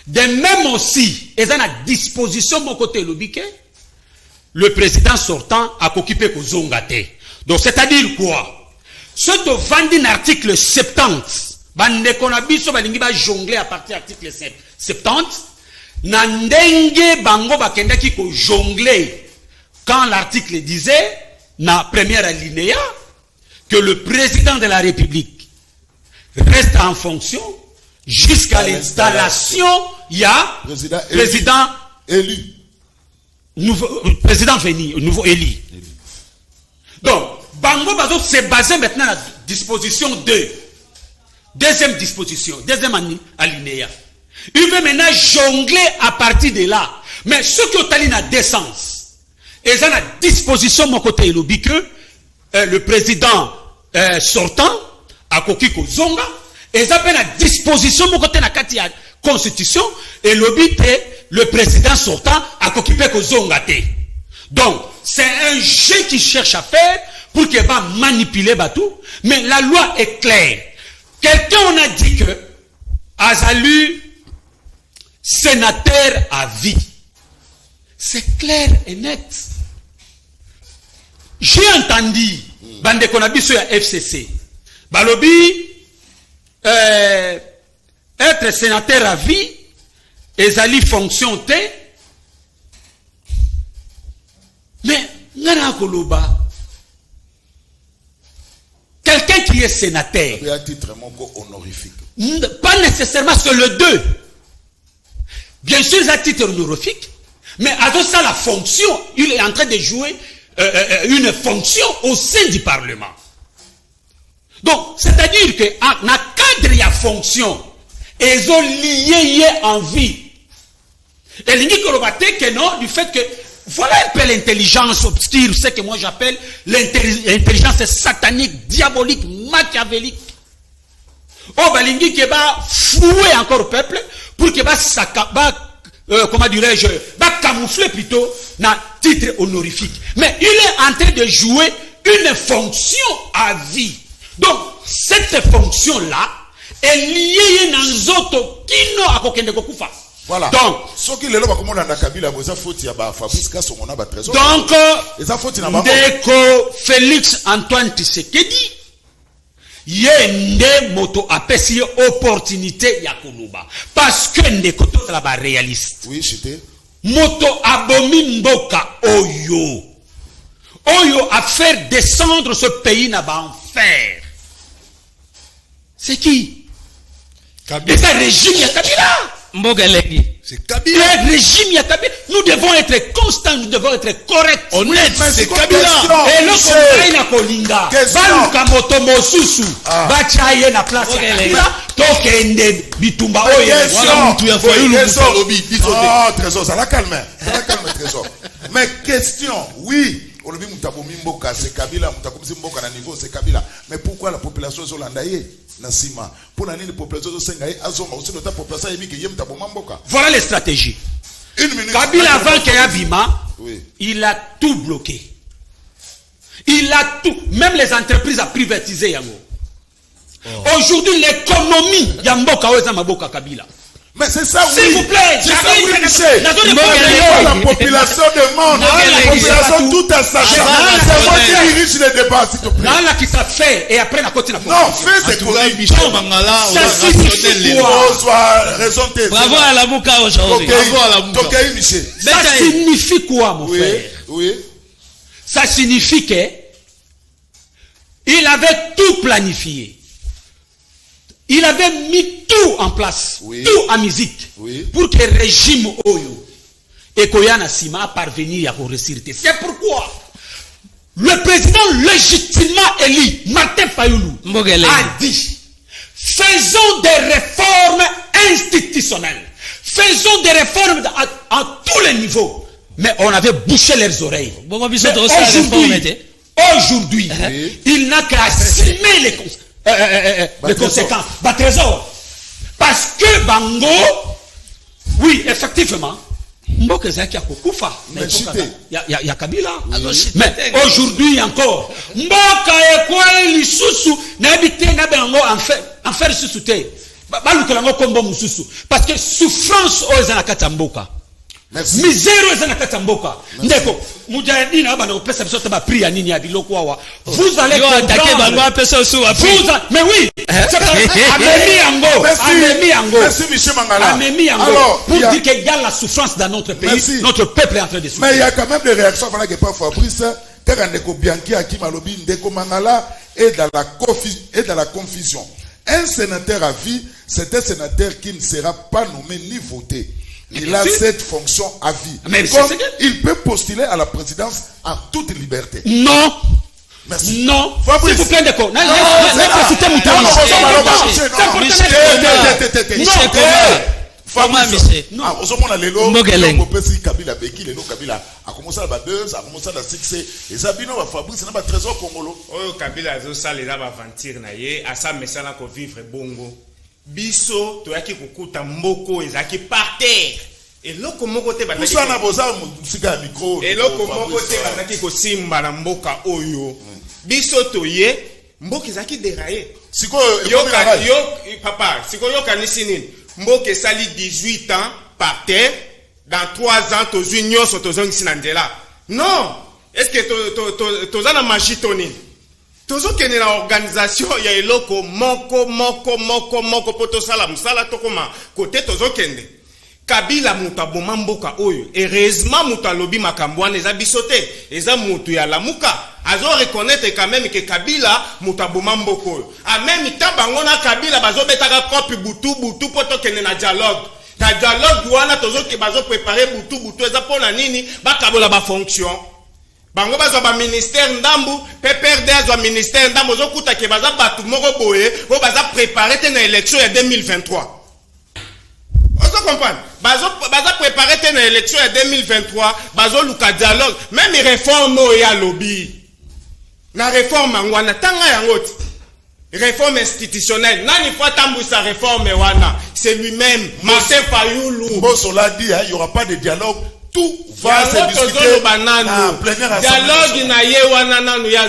de même aussi, ils ont à disposition mon côté le président sortant à Koki Kozonga. Donc c'est-à-dire quoi? Ce que vendit l'article 70, bande konabiso balingi ba jongler à partir de l'article 70, nandenge bango bakendaki ko jongler quand l'article disait, na première alinéa, que le président de la République reste en fonction jusqu'à l'installation, il y a président élu. Président venu, nouveau élu. Donc, Bango Bazo s'est basé maintenant à la disposition 2. Deuxième disposition, deuxième alinéa. Il veut maintenant jongler à partir de là. Mais ceux qui ont la décence, ils ont la disposition, mon côté, il dit que le président sortant, à Koki Kozonga, ils ont la disposition, mon côté, dans la constitution, et le président sortant, à Koki Kozonga. Donc, c'est un jeu qui cherche à faire pour qu'il va manipuler tout, mais la loi est claire. Quelqu'un on a dit que Azalu, sénateur à vie. C'est clair et net. J'ai entendu, bande konabiso ya FCC, balobi, être sénateur à vie, ezali fonction te, mais, ngana koloba, quelqu'un qui est sénateur, Il y a un titre honorifique. pas nécessairement sur le 2. Bien sûr, c'est un titre honorifique, mais avec ça, la fonction, il est en train de jouer une fonction au sein du Parlement. Donc, c'est-à-dire que dans le cadre de la fonction, ils ont lié en vie. Et l'unique que non, du fait que voilà un peu l'intelligence obscure, ce que moi j'appelle l'intelligence satanique, diabolique, machiavélique. Oh, balingi qui va flouer encore au peuple pour que comment dirais-je, va camoufler plutôt dans titre honorifique. Mais il est en train de jouer une fonction à vie. Donc, cette fonction-là est liée dans Zoto Kino à Kokende Kokufa. Voilà. Donc, Ndeko Félix Antoine Tshisekedi, yende moto apesi opportunité ya koluba. Parce que ndeko tout là-bas réaliste. Oui, j'étais. Moto abomi mboka oyo. Oyo a faire descendre ce pays na ba enfer. C'est qui? Kabila. C'est un régime ya Kabila. Mbogelegi. C'est Kabila. Le régime ya Kabila. Nous devons être constants, nous devons être corrects. Honnête, c'est Kabila. Et le conseil na kolinga. Baluka moto mosusu. Bachaye na place ya Kabila. Tokende bitumba oye. Voilà, tu as failli le lobby. Oh, trésor, ça la calme. Ça la calme, trésor. Mais question, oui. Olobi mutabomi mboka, c'est Kabila. Mutakomisi mboka na niveau, c'est Kabila. Mais pourquoi la population est landaye? Nasima. Pour la population sengaye azonga aussi notre population yemi que yem taboma mboka. Voilà les stratégies. Une minute. Kabila avant qu'il y ait Bima, oui. Il a tout bloqué. Il a tout, même les entreprises à privatiser yango. Oh. Aujourd'hui l'économie yamboka oza maboka Kabila. Mais c'est ça, oui. S'il vous plaît, c'est ça, oui, Michel. La population demande. La population tout à sa charge. C'est moi qui dirige les débats, s'il te plaît. Là, qui ça fait, et après, la continue. Non, fais des conneries. Michel Mangala, ça signifie quoi? Soit raison tes. Bravo à la Mouka aujourd'hui. Bravo à la Mouka. Michel. Ça signifie quoi, mon frère? Oui. Ça signifie que il avait tout planifié. Il avait mis tout en place, oui. Tout en musique, oui. Pour que le régime Oyo et Koyana Sima parvenir à réussir. C'est pourquoi le président légitimement élu, Martin Fayoulou, a dit, faisons des réformes institutionnelles, faisons des réformes à tous les niveaux. Mais on avait bouché leurs oreilles. Aujourd'hui, oui. Il n'a qu'à assumer les conséquences. Trésor. Parce que Bango, oui, effectivement, Mboka Zaki a Kokufa. Il y a Kabila. Mais aujourd'hui encore, Mboka et quoi, Lissousou, n'habité n'a pas enfer susu te balukela ngo kombo mususu parce que souffrance oza na katamboka. Merci. Misère oza na katamboka. Ndeko mujahidina bana opesa biso te ba pri ya nini ya biloko awa. Vous allez attaquer bango apesa sou a pri. Mais oui. Amemi yango. Amemi yango. Merci Michel Mangala. Amemi yango. Alors, pour dire qu'il y a la souffrance dans notre pays. Merci. Notre peuple est en train de souffrir. Mais il y a quand même des réactions voilà que pas Fabrice quand Ndeko Bianchi Akimalobi Ndeko Mangala est dans la confusion. Un sénateur à vie, c'est un sénateur qui ne sera pas nommé ni voté. Il a cette fonction à vie. Mais comme il peut postuler à la présidence en toute liberté. Non. Merci. Non. Fabrice. S'il vous plaît, d'accord. Fabrice. Non. Osomona lelo. Mopesi Kabila beki lelo Kabila a commencé à la buzz, a commencé à la succès. Et Zabino va Fabrice na ba trésor congolo. Oh Kabila zo sala eza ba aventure na ye, asa mesana ko vivre bongo. Biso to yaki kukuta mboko ezaki par terre. Eloko moko te bataki. Poussa na boza musika micro. Eloko moko te bataki ko simba na mboka oyo. Biso to ye mboka ezaki dérailler. Siko yo papa, siko yo kanisi nini? Mboka sali 18 ans par terre. Dans 3 ans, tu as une nyonso tozongisi na nzela. Non! Est-ce que tu as la magie toni? Tu as une organisation, il y a eloko moko poto sala musala tokoma côté tozo kende. Kabila muta boma mboka oyo. Heureusement muta lobi makambwana eza bisote. Eza mutu ya lamuka. Azo reconnaître quand même que Kabila muta boma mboka oyo. A même temps bangona Kabila bazo betaka kopi butu poto kende na dialogue. Ta dialogue wana tozo ke bazo préparer butu eza pona nini bakabola ba fonction. Bango bazo ba ministère ndambu, PPRD azo ministère ndambu zo kuta ke baza batu moko boye, bo baza préparer te na élection ya 2023. Vous comprenez? Bazo préparer te na élection ya 2023, bazo luka dialogue, même réforme ya lobby. Na réforme ngwana tanga yangoti. Réforme institutionnelle. Nani fois tambu sa réforme wana. C'est lui-même. Martin Fayoulou. Bosso l'a dit, il n'y aura pas de dialogue. Tout va se discuter. Dialogue na ye wana nanu ya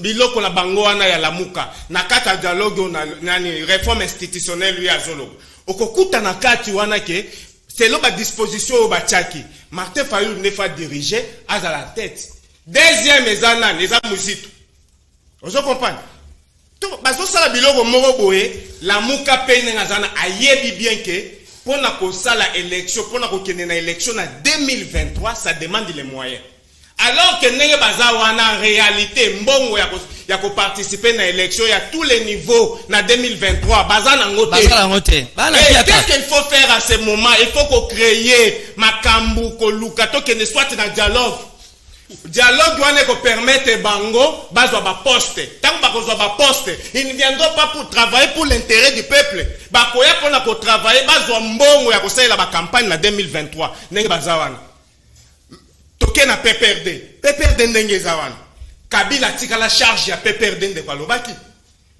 biloko na bango wana ya lamuka. Na kata dialogue nani réforme institutionnelle ya zolo. Okokuta na kati wana ke c'est là ba disposition au bachaki. Martin Fayoulou ne fa diriger à la tête. Deuxième ezana les amuzitu. Vous comprenez? Bazo sala biloko moko boye la muka pene ngazana ayebi bien que pour na ko sala élection pour na ko kende na élection na 2023 ça demande les moyens alors que nenge baza wana en réalité mbongo ya ko participer na élection ya tous les niveaux na 2023 baza na ngote qu'est-ce qu'il faut faire à ce moment? Il faut ko créer makambu ko luka to kende soit na dialogue. Dialogue doit nous permettre bango bazwa ba poste tant bakozwa ba poste ils ne viendront pas pour travailler pour l'intérêt du peuple bakoya pona ko travailler bazwa mbongo ya kosalela ba campagne na 2023 ndenge bazawana toke na PPRD ndenge zawana Kabila tika la charge ya PPRD ndenge balobaki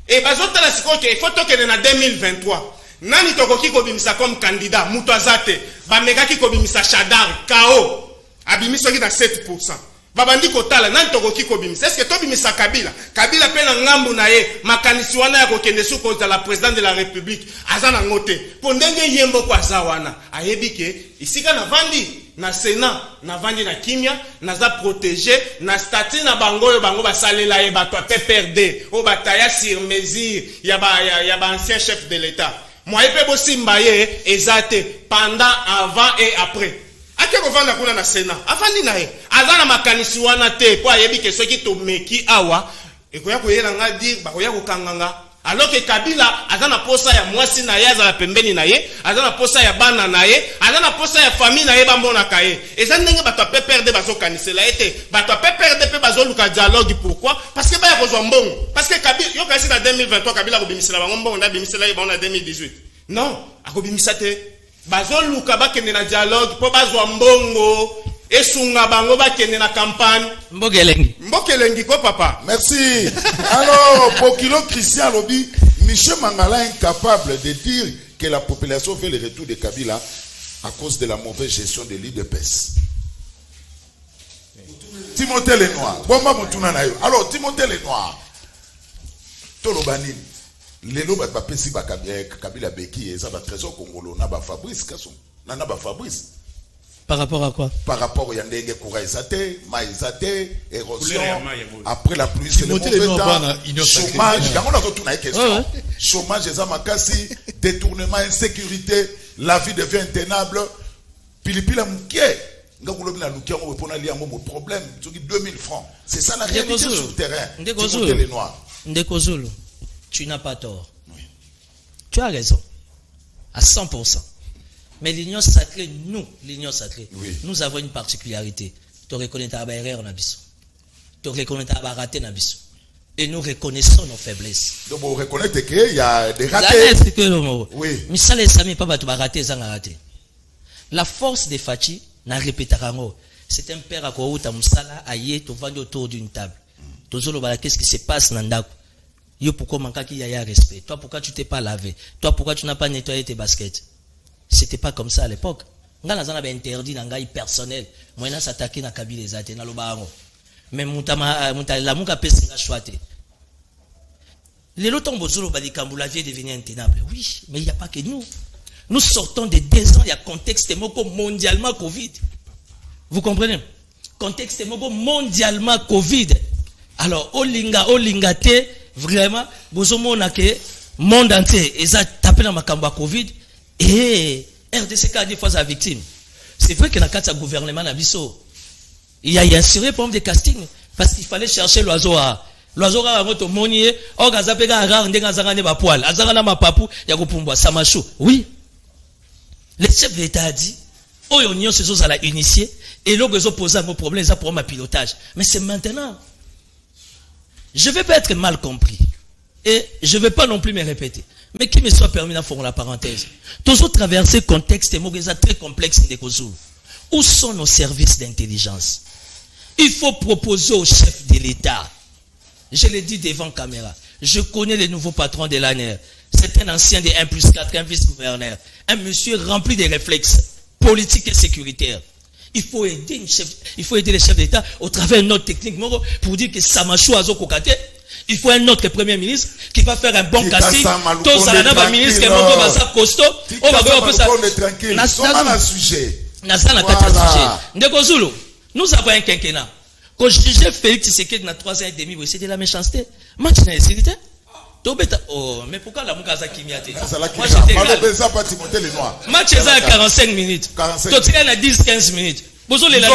et bazota la siko ke il faut toke na 2023 nani tokoki ko bimisa comme candidat muto azate ba megaki ko bimisa Shadar KO abimiso ki na 7%. Babandi kotala nani tokoki ko bimisa est-ce que to bimisa Kabila pe na ngambu na ye makanisi wana ya kokende suko za la président de la République azana ngote po ndenge yembo kwa zawana ayebi ke isika na vandi na Sénat na vandi na kimia na za protéger na statut na bango basalela ye bato PPRD o bataya sur mesure ya ba ancien chef de l'État moi pe bosimba ye ezate pendant avant et après. Ake kovanda kuna na Sénat afandi na ye azana makanisi wana te po ayebi ke soki to meki awa ekoya koyela nga dire bakoya kokanganga alors que Kabila azana posa ya mwasi na ye azala pembeni na ye azana posa ya bana na ye azana posa ya famille na ye bambona kaye eza ndenge bato PPRD bazokanisela ete bato PPRD pe bazoluka dialogue. Pourquoi? Parce que baya kozwa mbongo parce que Kabila yo kasi na 2023 Kabila kobimisela bango mbongo na bimisela ye bango na 2018 non akobimisa te bazoluka bakende na dialogue po bazwa mbongo esunga bango bakende na campagne mbokelengi ko papa. Merci. Alors Bokilo Christian Lobi Michel Mangala est incapable de dire que la population veut le retour de Kabila à cause de la mauvaise gestion de l'IDPS. Timothée Lenoir bomba mutuna na yo. Alors Timothée Lenoir Tolobanini lelo ba pesi ba Kabila Beki et ça va trésor congolo na ba Fabrice Kasson na ba Fabrice Par rapport à quoi? Par rapport au Yandenge Kouraïsate, Maïsate, érosion, après la pluie, c'est le mauvais temps, chômage, on a retourné à la question. Chômage, makasi, détournement, insécurité, la vie devient intenable. Pilipila mouké, nga koulobi na lukia, on répond à lier un problème, 2000 francs. C'est ça la réalité sur le terrain. Ndeko Zulu, tu n'as pas tort. Oui. Tu as raison. À 100%. Mais l'union sacrée, nous avons une particularité. Tu reconnais ta erreur en abysso. Tu reconnais ta raté en abysso. Et nous reconnaissons nos faiblesses. Donc vous reconnaissez qu'il y a des ratés. Oui. Mais ça les amis pas tu vas rater ça raté. La force des Fachi n'a répété c'est un père à Kouta Moussala aïe tu vends autour d'une table. Tozolo bala qu'est-ce qui se passe dans ndako? Yo pourquoi manque qu'il y a respect? Toi pourquoi tu t'es pas lavé? Toi pourquoi tu n'as pas nettoyé tes baskets? C'était pas comme ça à l'époque. Nga nazana ba interdit na ngai personnel. Moi na s'attaquer na Kabila ezate na lobango. Mais mutama la muka pesi nga choite. Les lotombo zolo ba likambu la vie est devenue intenable. Oui, mais il n'y a pas que nous. Nous sortons de 2 ans, il y a contexte moko mondialement Covid. Vous comprenez? Contexte moko mondialement Covid. Alors olinga te vraiment bozomo na ke monde entier eza tapé na makamba Covid. Et RDCK a des fois sa victime. C'est vrai que dans le gouvernement Nabiso, il y a assuré pour des castings parce qu'il fallait chercher l'oiseau à moto monier, or gazapega rare ndengazanga ba poil, azanga ma papu ya kopumbwa samachou. Oui. Le chef de l'État a dit oyo union ces choses à la initier et l'autre ils posé un problème ça pour ma pilotage. Mais c'est maintenant. Je vais pas être mal compris et je vais pas non plus me répéter. Mais qui me soit permis d'en faire la parenthèse. Tous autres traversés contexte très complexe de Kozou. Où sont nos services d'intelligence? Il faut proposer au chef de l'État. Je l'ai dit devant caméra. Je connais les nouveaux patrons de l'ANR. C'est un ancien de 1+4, un vice-gouverneur. Un monsieur rempli de réflexes politiques et sécuritaires. Il faut aider les chefs d'État au travers de notre technique pour dire que Samachou Azo Kokate. Il faut un autre premier ministre qui va faire un bon casting. Tous à la ministre qui est costaud. On va voir tranquille. Nous avons un quinquennat. Quand je disais Félix Tshisekedi dans 3 ans et demi, c'est de la méchanceté. Match n'a essayé. Oh, mais pourquoi la Moukaza Kimiate? Match est à 45 minutes. Tout est à 10-15 minutes. Vous avez la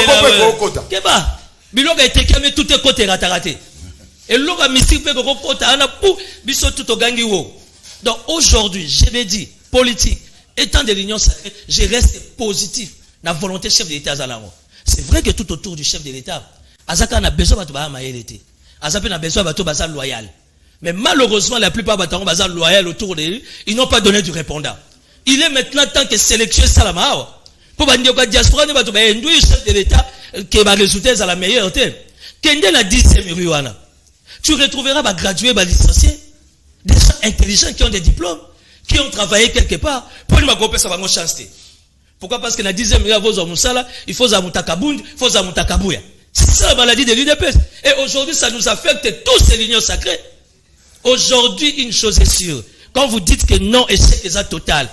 Keba. Bilog a été calmé, tout est côté raté. Et l'autre mystique fait que tout au gangi. Donc aujourd'hui, je vais dire, politique, étant de l'union sacrée, je reste positif dans la volonté chef de l'État. C'est vrai que tout autour du chef de l'État, Azaka a besoin de maïlité. Azaka a besoin de loyal. Mais malheureusement, la plupart des loyal autour de lui, ils n'ont pas donné du répondant. Il est maintenant temps que sélectionner Salama. Pour dire que la diaspora n'est pas tout chef de l'État qui va résulter à la meilleure tête. Kende la 10e Ruana. Tu retrouveras des gradués, des licenciés, des gens intelligents qui ont des diplômes, qui ont travaillé quelque part, pour nous grouper ça va nous chanter. Pourquoi? Parce que dans la 10e il faut Zamutakabund, il faut Zamutakabouya. C'est ça la maladie de l'UDPS. Et aujourd'hui, ça nous affecte tous ces l'union sacrée. Aujourd'hui, une chose est sûre. Quand vous dites que non, échec est total.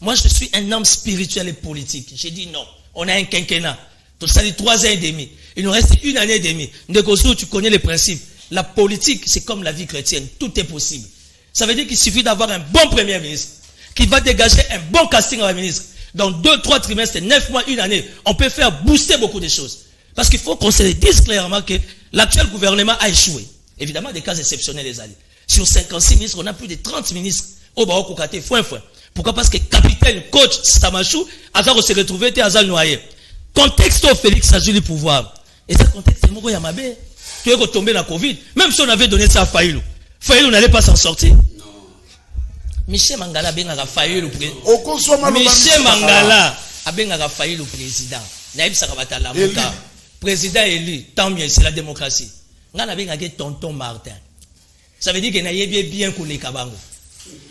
Moi, je suis un homme spirituel et politique. J'ai dit non. On a un quinquennat. Tout ça dit 3 ans et demi. Il nous reste 1 année et demie. Ndekosou, tu connais les principes. La politique, c'est comme la vie chrétienne. Tout est possible. Ça veut dire qu'il suffit d'avoir un bon premier ministre qui va dégager un bon casting à la ministre. Dans 2-3 trimestres, 9 mois, 1 année, on peut faire booster beaucoup de choses. Parce qu'il faut qu'on se dise clairement que l'actuel gouvernement a échoué. Évidemment, des cas exceptionnels, les alliés. Sur 56 ministres, on a plus de 30 ministres au Barreau Kokate, foin. Pourquoi? Parce que capitaine, coach, Samachou, Azar se retrouvé, Azar noyé. Contexte au Félix Azuli pouvoir. Et ce contexte, c'est Moko Yamabe. Tu es retombé dans la Covid. Même si on avait donné ça à Faïlou. Faïlou n'allait pas s'en sortir. Michel Mangala a bien failli le président. Michel Mangala a bien failli le président. Naïb Sarabata la Mouka. Président élu, tant mieux, c'est la démocratie. On a bien tonton Martin. Ça veut dire qu'il n'a bien coulé Kabango.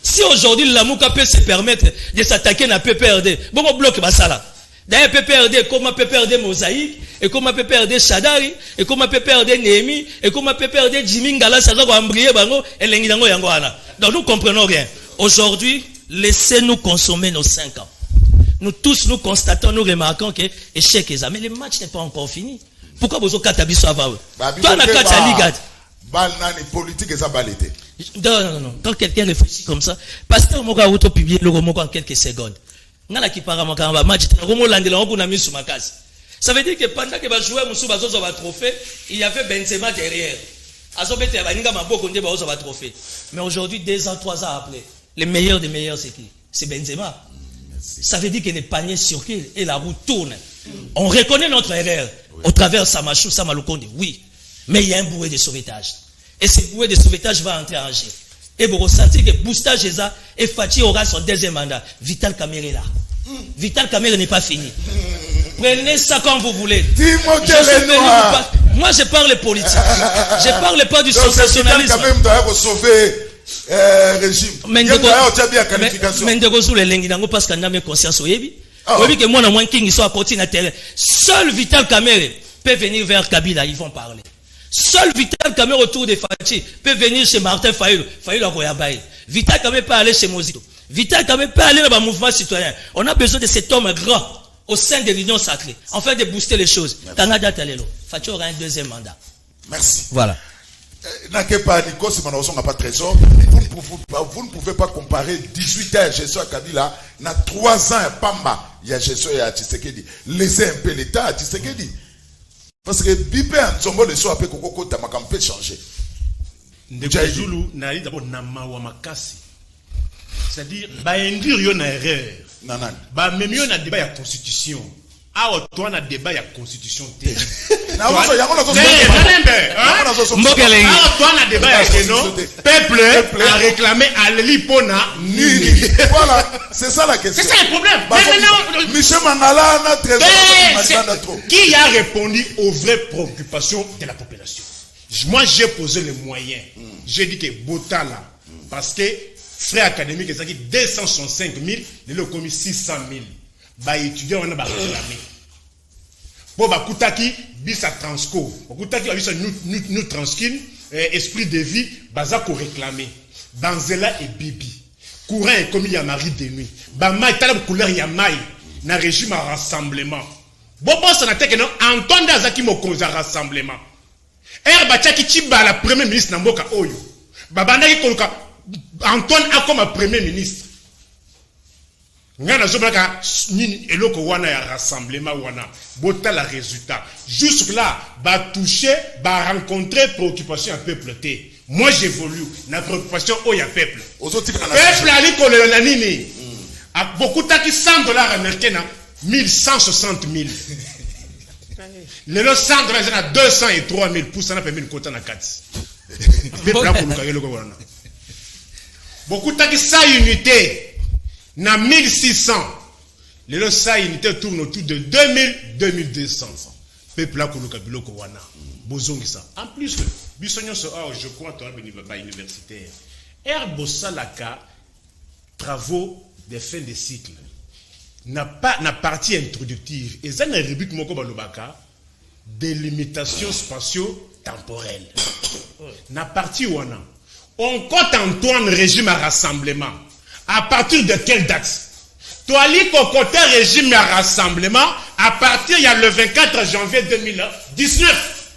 Si aujourd'hui la Mouka peut se permettre de s'attaquer à PPRD, bon bloc Basala. D'ailleurs, PPRD, comment PPRD Mosaïque, et comment PPRD Shadari, et comment PPRD Némi, et comment PPRD Jimmy Ngala, ça va embryer, bango, et l'engidango yangoana. Donc nous comprenons rien. Aujourd'hui, laissez-nous consommer nos 5 ans. Nous tous, nous constatons, nous remarquons que échec est ça. Mais le match n'est pas encore fini. Pourquoi vous avez katabiso avant? Toi, on a kata ligade. Politique et ça balité. Non. Quand quelqu'un réfléchit comme ça, Pasteur Moka a auto-publié le roman en quelques secondes. Nala qui parle en match, ça veut dire que pendant que va jouer Moussou Bazo va trophée, il y avait Benzema derrière. Mais aujourd'hui, 2 ans, 3 ans après, les meilleurs des meilleurs, c'est qui? C'est Benzema. Ça veut dire que les paniers circulent et la roue tourne. On reconnaît notre erreur au travers de Samachou, Samaloukonde, oui. Mais il y a un bouée de sauvetage. Et ce bouée de sauvetage va entrer en jeu. Et vous ressentez que Boustage est là et Fatih aura son 2e mandat. Vital Kamerhe est là. Vital Kamerhe n'est pas fini. Prenez ça comme vous voulez. Moi, je parle politique. Je parle pas du sensationnalisme. Quand même doit sauver régime. Mais Ndegozou les lenginango parce qu'on a mes conscience au yebi. Oui que moi na moins king soit à côté na terrain. Seul Vital Kamerhe peut venir vers Kabila, ils vont parler. Seul Vital Kamerhe autour de Fatih peut venir chez Martin Fayulu. Fayulu a Royabaye. Vital Kamerhe peut aller chez Mozito. Vital Kamerhe peut aller dans le mouvement citoyen. On a besoin de cet homme grand au sein de l'Union sacrée, afin de booster les choses. Canada Talelo, Fatih aura un 2e mandat. Merci. Voilà. Pas Nikos, n'a pas trésor. Vous ne pouvez pas comparer 18 ans gestion à Kabila, na 3 ans à Pamba, il y a gestion à Tshisekedi. Laissez un peu l'État à Tshisekedi. Parce que Bipé en Zombo le soir, Koko Tamakam peut changer. Ndekazulu n'a d'abord Namawa Makasi. C'est-à-dire, bah, induire une erreur. Bah, même yon a débat à constitution. Ah, toi, on a débat à constitution. Toi, on a débat à peuple a réclamé à l'Ipona. Voilà, c'est ça la question. C'est ça le problème. Michel Mangala, notre qui a répondu aux vraies préoccupations de la population? Moi, j'ai posé les moyens. J'ai dit que Botala, parce que frais académiques, c'est qui 265 000, il a commis 600 000. Bah, étudiants, on a réclamé. Pour Bakutaki, bis à Transco. Bakutaki, nous transkin, esprit de vie, Bazako réclamé. Banzela et Bibi. Courant est commis Yamari de nuit. Bama est à la couleur Yamai. Na régime à rassemblement. Bon, ça n'a été que non, Antoine Dazaki Mokonza rassemblement. Bachaki Chiba, la première ministre Namboka Oyo. Babana Koluka. Antoine a comme premier ministre. Ngana zobraka ni eloko wana ya rassemblement wana bota la résultat. Jusque là, ba toucher, ba rencontrer préoccupation à peuple té. Moi j'évolue na préoccupation au ya peuple. Peuple ali ko la nini. A beaucoup taki $100 américains 1160 000. Les $100 à 200 et 3000 pour ça n'a pas mis le quota na 4. Peuple là ko lukagelo ko wana. Beaucoup de sa unité, na 1600. Les sa unité tourne autour de 2000-2200. Peuple là, biloko wana. Bozongi ça. En plus, bisognon so je crois toi pas universitaire. Bosalaka travaux de fin de cycle. N'a partie introductive. Et ça n'a rubrique moko balobaka délimitation spatio-temporelle. Na partie wana. On compte Antoine régime à rassemblement. À partir de quelle date? Toi, côté régime à rassemblement, à partir il y a le 24 janvier 2019.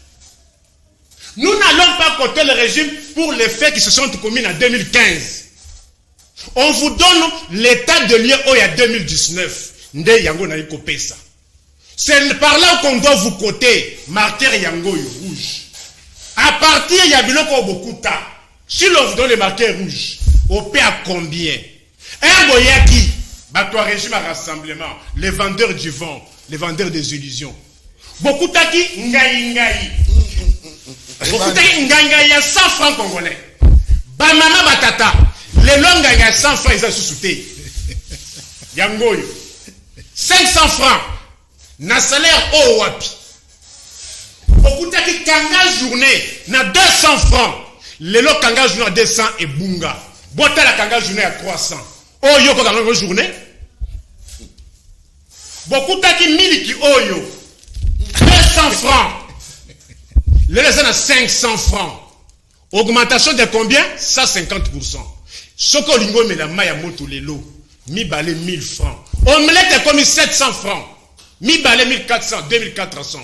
Nous n'allons pas côté le régime pour les faits qui se sont commis en 2015. On vous donne l'état de lieu où il y a 2019. C'est par là qu'on doit vous coter marquer Yango rouge. À partir il y a beaucoup de temps. Si l'on vous donne les marqueurs rouges, au paie à combien? Un boyaki, toi régime à rassemblement, les vendeurs du vent, les vendeurs des illusions. Beaucoup taki ngai. Beaucoup taki ngai, il y a 100 francs congolais. Bamama batata, les longs il y a 100 francs, ils ont sous-souté. Yangoyo. 500 francs. Na salaire au wapi. Beaucoup taki kanga journée, na 200 francs. Les lots kanga journée à 200 et bunga. Bota la kanga journée à 300. Oh yo kanga journée. Beaucoup taki miliki oyo. 200 francs. Le reste à 500 francs. Augmentation de combien? 150%. Soko lingo me la maya moto lelo. Mi balé 1000 francs. Omelette est comme 700 francs. Mi balé 1400, 2400.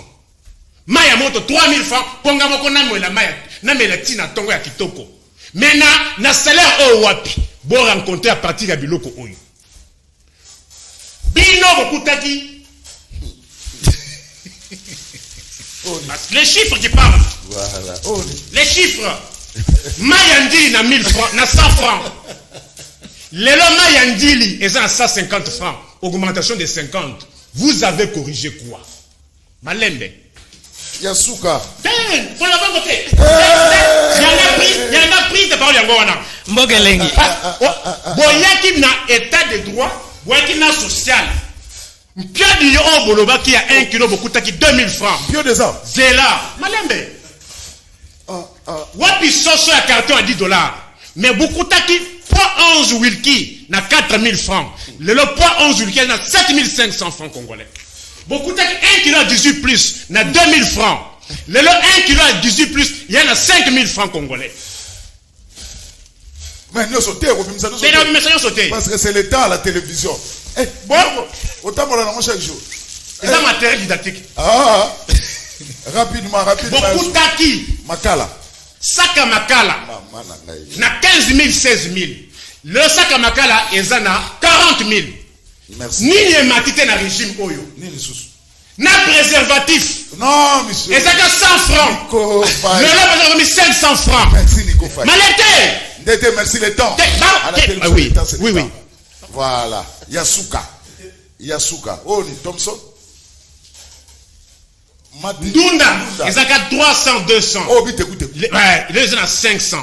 Maya moto 3000 francs. Ponga moko na la maya. Na me la tina tongo ya kitoko. Maintenant, na salaire o wapi. Bon rencontrer à partir de biloko oyo. Bino beaucoup taki. Les chiffres qui parlent. Voilà. Les chiffres. Mayandili na 1000 francs, na 100 francs. Lelo Mayandili est à 150 francs. Augmentation de 50. Vous avez corrigé quoi? Malembe. Yasuka. Pour la bonne côté. Il y en a pris de parole yango wana. Mbogelengi. Boyaki na état de droit, boyaki na social. Mpio di yo boloba qui a 1 kilo beaucoup taki 2000 francs. Mpio de ça. Zela. Malembe. Wapi soso ya carton à 10 $. Mais beaucoup taki poids 11 wilki na 4000 francs. Le poids 11 wilki na 7500 francs congolais. Beaucoup taki 1 kilo à 18 plus na 2000 francs. Le 1 kilo à 18 plus, il y en a 5000 francs congolais. Mais nous sautons, parce que c'est l'État à la télévision. Eh, bon, autant pour la chaque jour. C'est un matériel didactique. Ah, rapidement. Beaucoup taki. Makala. Sac à Makala. Na 15 000, 16 000. Le sac à Makala est à 40 000. Merci. Ni les matité na régime oyo. Ni les sous. Na préservatif. Non, monsieur. Et ça que 100 francs. Nico Faye. Le lot 500 francs. Merci, Nico Faye. Malete. Merci le temps. Oui. Voilà. Yasuka. Oh, ni Thompson. Ndunda. Et ça que 300, 200. Oh, vite, écoutez. Ouais, il est à 500.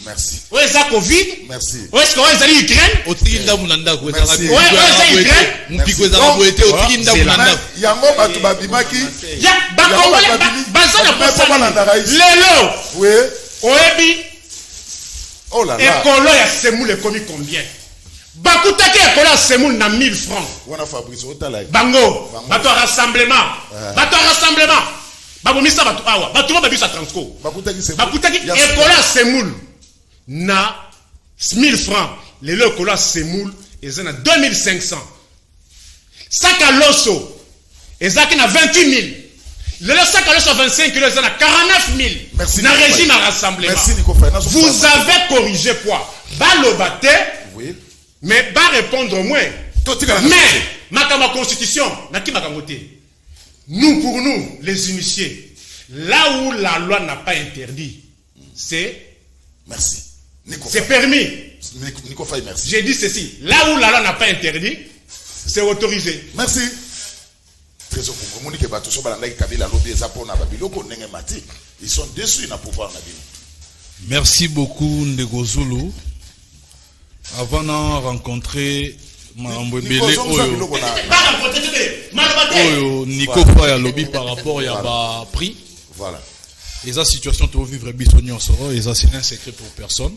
Merci. Où est ça Covid? Merci. Où est-ce qu'on est allé Ukraine? Otikinda munanda ko ezaka. Ouais, c'est Ukraine. Mpiko ezaka ko ete otikinda munanda. Yango batu babimaki. Ya bakongole bazana posana. Lelo. Oui. Oebi. Oh là là. Ekolo ya semoule komi combien? Bakutaki ekolo ya semoule na 1000 francs. Wana Fabrice otala. Bango. Bato rassemblement. Babomisa bato awa. Bato ba bisa transco. Bakutaki ekolo ya semoule na 1000 francs. Lelo ekolo ya semoule ezana 2500. Saka loso ezaki na 28 000. Le sac à l'eau 25 kg, c'est à 49 000. Merci. Dans le régime à rassemblement. Merci, Nico Faye. Vous avez corrigé quoi? Balobate. Oui. Mais pas répondre au moins. Mais, ma constitution, nous, pour nous, les initiés, là où la loi n'a pas interdit, c'est. Merci. C'est permis. Nico Faye, merci. J'ai dit ceci. Là où la loi n'a pas interdit, c'est autorisé. Merci. Ils sont déçus dans le pouvoir. Merci beaucoup Ndeko Zulu. Avant de rencontrer Marambouebele Oyo Nico Faye lobby par rapport à prix. Voilà. Et la situation tu vivre bisognon soro et ça c'est un secret pour personne.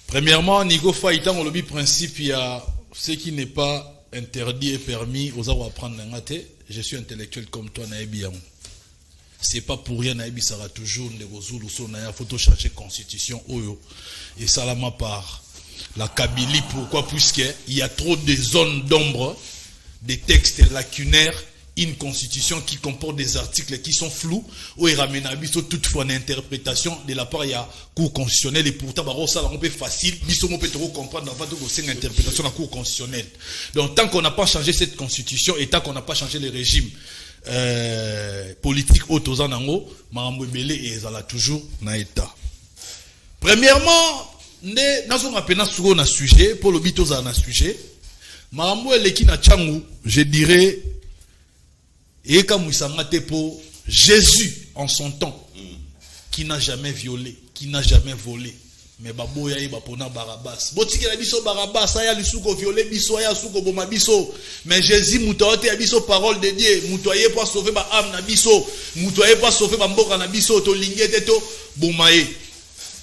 Premièrement, Nico Faye dans le lobby principe il y a ce qui n'est pas interdit et permis aux gens apprendre l'anglais. Je suis intellectuel comme toi, Naïbian. C'est pas pour rien, Naïbi sera toujours il faut changer constitution. Et ça là ma part. La Kabylie, pourquoi? Puisqu'il y a trop de zones d'ombre, des textes lacunaires, une constitution qui comporte des articles qui sont flous, où il ramène à biso toutefois une interprétation de la part il y a cour constitutionnelle et pourtant ça on peut facile, biso on peut trop comprendre dans votre une interprétation de la cour constitutionnelle. Donc tant qu'on n'a pas changé cette constitution et tant qu'on n'a pas changé les régimes politiques autour d'ango, Marambouebele et Ezala toujours na état. Premièrement, nous avons un sujet pour le bito za na sujet. Marambouebele qui na changu, je dirais. Et comme pour Jésus en son temps, qui n'a jamais violé, qui n'a jamais volé, mais baboya iba pona Barabbas. Botiki la biso Barabbas, aya lisuko violé biso, aya suko boma biso. Mais Jésus mutaote biso parole de Dieu, mutoye pas sauver ba âme na biso, mutoye pas sauver ba mboka na biso, to lingete to bomae.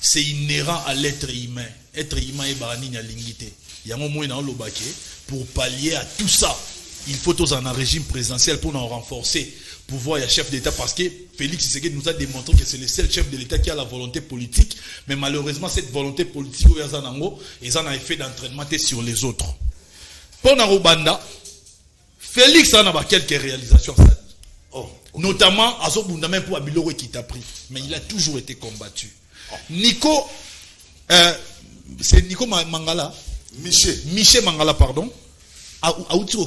C'est inhérent à l'être humain. Être humain est barani na lingite. Yango mo na lobake pour pallier à tout ça. il faut tous un régime présidentiel pour nous renforcer pouvoir du chef d'État, parce que Félix Tshisekedi nous a démontré que c'est le seul chef de l'État qui a la volonté politique, mais malheureusement cette volonté politique ils ont un effet d'entraînement sur les autres. Pour Narubanda, Félix en a quelques réalisations, notamment à Zobunda même pour Abiloro qui t'a pris, mais il a toujours été combattu. Nico, c'est Nico Mangala, Michel Mangala, pardon, a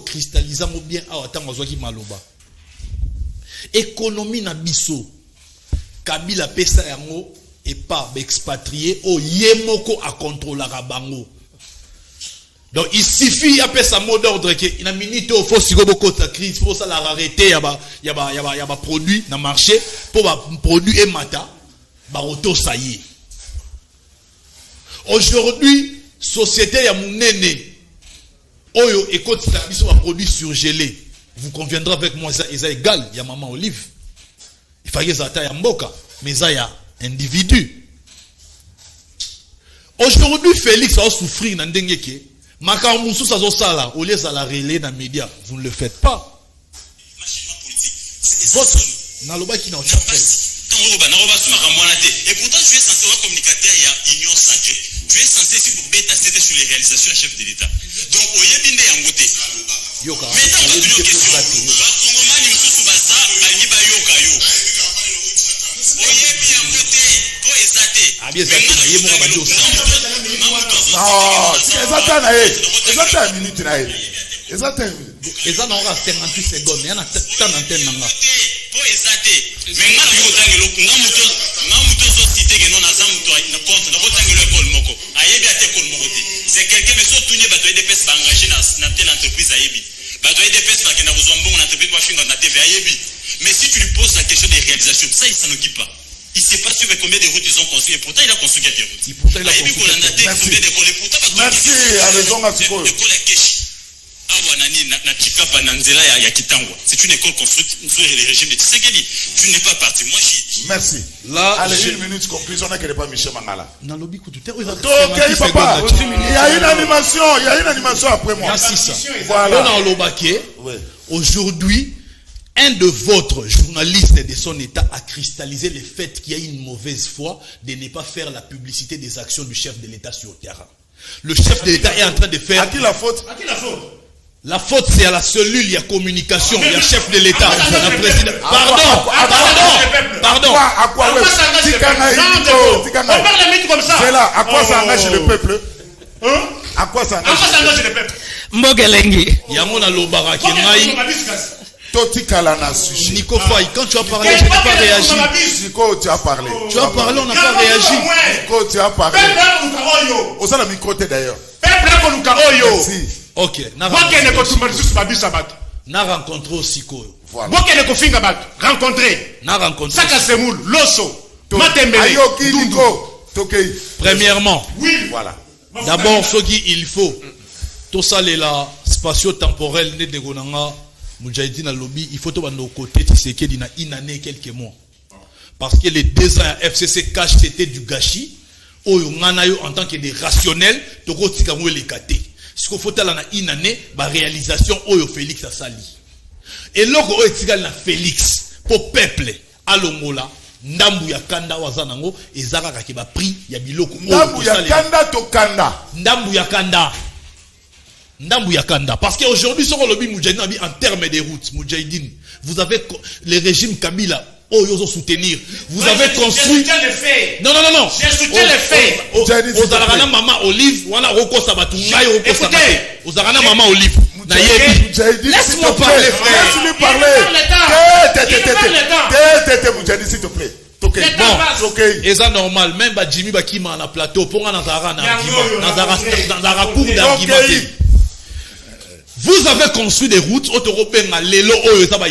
cristallisé bien à attendre Maloba. Économie na biso Kabila pesa yango et pas expatrié au yemoko à contrôler la bango. Donc il suffit à pesa mot d'ordre que il a minute au faut sigo beaucoup de crise pour ça la rareté ya ba produit na marché pour ba produit et mata ba auto ça y est. Aujourd'hui société ya munene oyo écoute ça biso ba produit surgelé. Vous conviendrez avec moi, ça est égal. Il y a maman Olive. Il fallait que ça aille mboka, mais ça y a individu. Aujourd'hui, Félix va souffrir dans le que Makamoussou ça sala, au lieu de la relayer dans les médias, vous ne le faites pas. Votre naloba qui n'a aucun appel. Et pourtant, tu es censé avoir communicateur, il y a union sacrée. Tu es censé ici pour bêta c'était sur les réalisations du chef de l'État. Donc, au Yébinde Yangote. Yoka. Maintenant, on a une question. Bakongomani msusu baza, baliba yoka yo. Au Yébinde Yangote, pour ezate. Ah bien, ça fait yé mon radio. Non, ezate une minute na ezate. Ezate on aura 58 secondes, il y en a tant d'antenne nanga. Pour ezate. Mais ngana yo tangelo, ngamuto zo cité que non azamuto na compte, na kotangelo école moko. Ayebi ate école moko te. C'est quelqu'un mais so tunye bato de pes ba engagé na telle entreprise ayebi. Bato de pes ba kena bozwa mbongo na entreprise kwa finga na TV ayebi. Mais si tu lui poses la question des réalisations, ça il s'en occupe pas. Il sait pas sur combien de routes ils ont construit et pourtant il a construit quelques routes. Pourtant il a construit. Merci, à raison à Siko. C'est une école construite sous le régime de Tshisekedi. Tu n'es pas parti. Moi, merci. Là, allez, une minute conclusion, on n'a pas Michel Mangala. Ok, papa. Il y a une animation après moi. Merci ça. Voilà. Aujourd'hui, un de votre journaliste de son état a cristallisé le fait qu'il y a une mauvaise foi de ne pas faire la publicité des actions du chef de l'État sur le terrain. Le chef de l'État est en train de faire... À qui la faute? La faute, c'est à la cellule, il y a communication, il y a chef de l'État, le président. Pardon. À quoi c'est là, à quoi ça engage le peuple? À quoi ça engage le peuple? Mbogelengi. Yamona Lobara Kenai. Nico Faye, quand tu as parlé, je n'ai pas réagi. Nico, tu as parlé. Tu as parlé, on n'a pas réagi. Nico, tu as parlé. On s'en a mis côté d'ailleurs. Merci. Ok. N'a rencontré aussi quoi. N'a rencontré. Premièrement. Oui. Voilà. D'abord, ce qu'il faut. Tout ça, la spatio-temporelle de Gonanga. Moudjahidine lobby, il faut tout nos côtés, c'est qu'il y a une année, quelques mois. Parce que les 2 ans à FCC cash, c'était du gâchis. En tant que des rationnels, tu as les catés. Ce qu'il faut une année, la réalisation, Félix a sali. Et là, Félix, pour peuple, à l'Ongola, Ndambu ya kanda wazanango, et Zara qui va pris, ya biloko. Ndambu ya kanda to kanda. Ndambu ya kanda. Ndambu Yakanda. Parce qu'aujourd'hui, sur le lobby Moudjahidine, en termes de routes, Moudjahidine, vous avez le régime Kabila, soutenir. Vous avez construit. Je soutiens les faits. Non. Je soutiens les faits. Aux Arana Mama Olive, voilà Roko Sabatou. Écoutez. Aux Arana Mama Olive. Laisse-moi parler, frère. Laisse-lui parler. Moudjahidine, s'il te plaît. Bon, et ça normal, même Jimmy Bakima na plateau, pour un Nazara cours d'argument. Vous avez construit des routes européennes à l'élo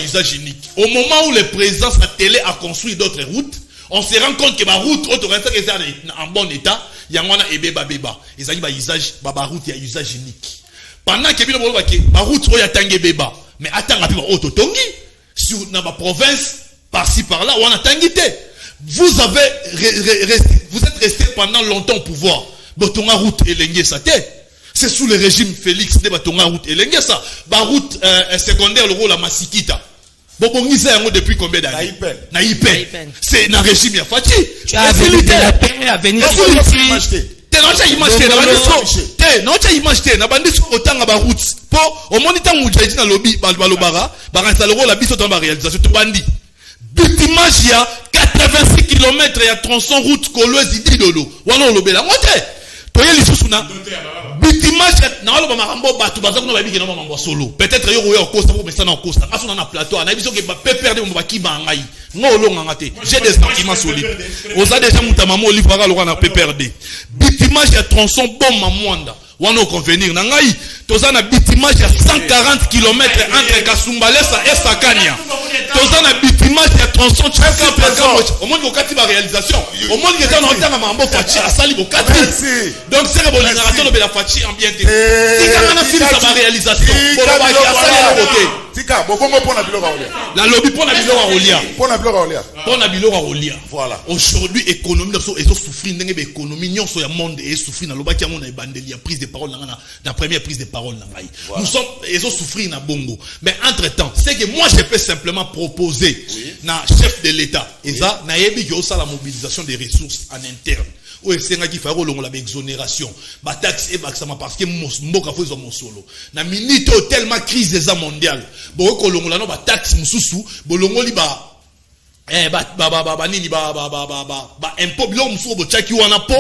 usage unique. Au moment où le président sa télé a construit d'autres routes, on se rend compte que ma route en bon état, il y a un beba. Ils ont usage, route il y a usage unique. Pendant que ma route il y a tangi beba, mais attends la autotongi sur ma province par-ci par-là on a tangité. Vous êtes resté pendant longtemps au pouvoir. Botonga route et l'engé sa tête. C'est sous le régime Félix de batonga route. Et l'engé ça, ba route secondaire le rôle à Masikita. Bobongisa yango depuis combien d'années? Na Ipen. C'est dans régime ya Fachi. Tu as venu de la paix à venir T'es non t'as image na bandiso. T'es non t'as image na bandiso otanga ba route. Po au monita mujadi na lobby balobara, ba installer rôle la biso dans ba réalisation to bandi. But image ya 86 km ya tronçon route Kolwezi Didolo. Wana lobela ngote. Toye lisusu na bitimage na lo ba marambo batu bazako na babiki na mambo solo. Peut-être yo roya Costa pour mesa na Costa. Aso na plateau na biso ke ba perdre mo bakiba ngai. Ngolo ngangate. J'ai des sentiments solides. Oza déjà mutama mo livre ka lo na PPRD. Bitimage ya tronçon bomba mwanda. Wana convenir na ngai toza na bitimage ya 140 km entre Kasumbalesa et Sakania. Toza na bitimage ya tronçon chaka plaza au monde kokati ba réalisation. Au monde que dans entanga mambo Fachi asali bokati. Donc c'est bon narrateur de la Fachi ambiente. Si kana film sa ba réalisation. Pour ba ki asali na côté. Tika bobongo pona biloko olia. La lobby pona biloko olia. Pona biloko olia. Pona biloko olia. Voilà. Aujourd'hui économie et souffrir ndenge be économie nyonso ya monde et souffrir na lobaki ya monde na bandeli ya prise de parole na première prise de parole na ngai. Nous sommes et souffrir na bongo. Mais entre-temps, c'est que moi je peux simplement proposer na chef de l'État et ça na yebi que ça la mobilisation des ressources en interne. Ou esenga ki faro longo la exonération ba taxe et baxama parce que mboka fo zo mosolo na minute tellement crise des mondiale bo ko longo la no ba taxe mususu bo longo li ba nini ba impôt bilo mususu bo chaki wana po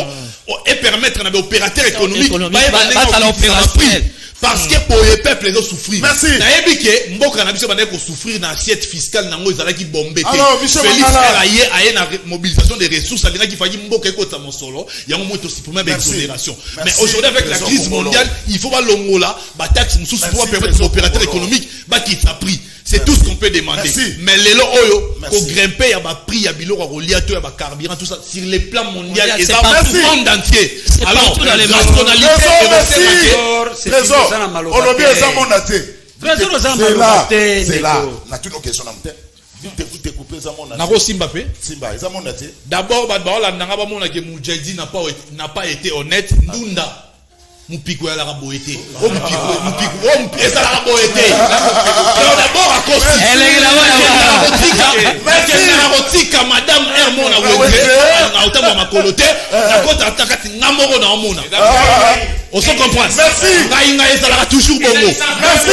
et permettre na opérateur économique ba l'opération parce que pour les peuples ils ont souffrir. Merci. Na ebike mboka na biso bana ko souffrir na assiette fiscale nango ezalaki bombé. Alors Félix aye na mobilisation des ressources alinga ki faki mboka ko ta mosolo yango moto si pour même exonération. Mais aujourd'hui avec la crise mondiale, il faut ba longola ba taxe mususu pour permettre aux opérateurs économiques ba qui ça prix. C'est tout ce qu'on peut demander. Merci. Mais les lots oyo ko grimper ya ba prix ya biloko rolia to ya ba carburant tout ça sur les plans mondial et dans le monde entier. Alors dans les nationalités Trésor on obi eza monda te. C'est là. Na tu no question na mte. Vite couper eza monda. Na ko simba pe? Simba eza monda te. D'abord ba olanda nga ba mona ke Mujadi n'a pas été honnête. Ndunda Mupiko ya la raboete. Mupiko eza la raboete. D'abord à cause la rotika madame Hermon na wende na otamo makolote na kota atakati ngamoro na omona. On se comprend. Merci. Ngai ezala toujours bongo. Merci.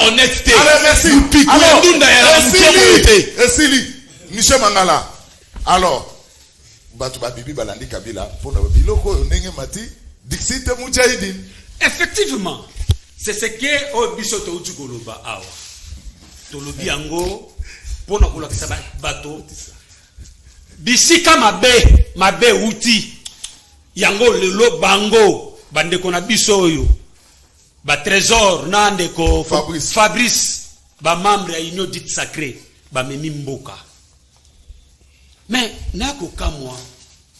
Honnêteté. Merci. Mupiko ndunda ya raboete. Esili Michel Mangala. Alors batu ba bibi balandi Kabila pour na biloko ndenge mati. Dixit Moudjahidine. Effectivement, c'est ce que Obiso Toutu Goloba Awa. Tolobi Ango, Pona Kolakisa Bato. Bisika Mabe Uti. Yango Lelo Bango. Bandeko na biso yo. Ba trésor Nandeko Fabrice. Ba membre ya Union dite sacrée. Ba memi mboka. Mais nako kamwa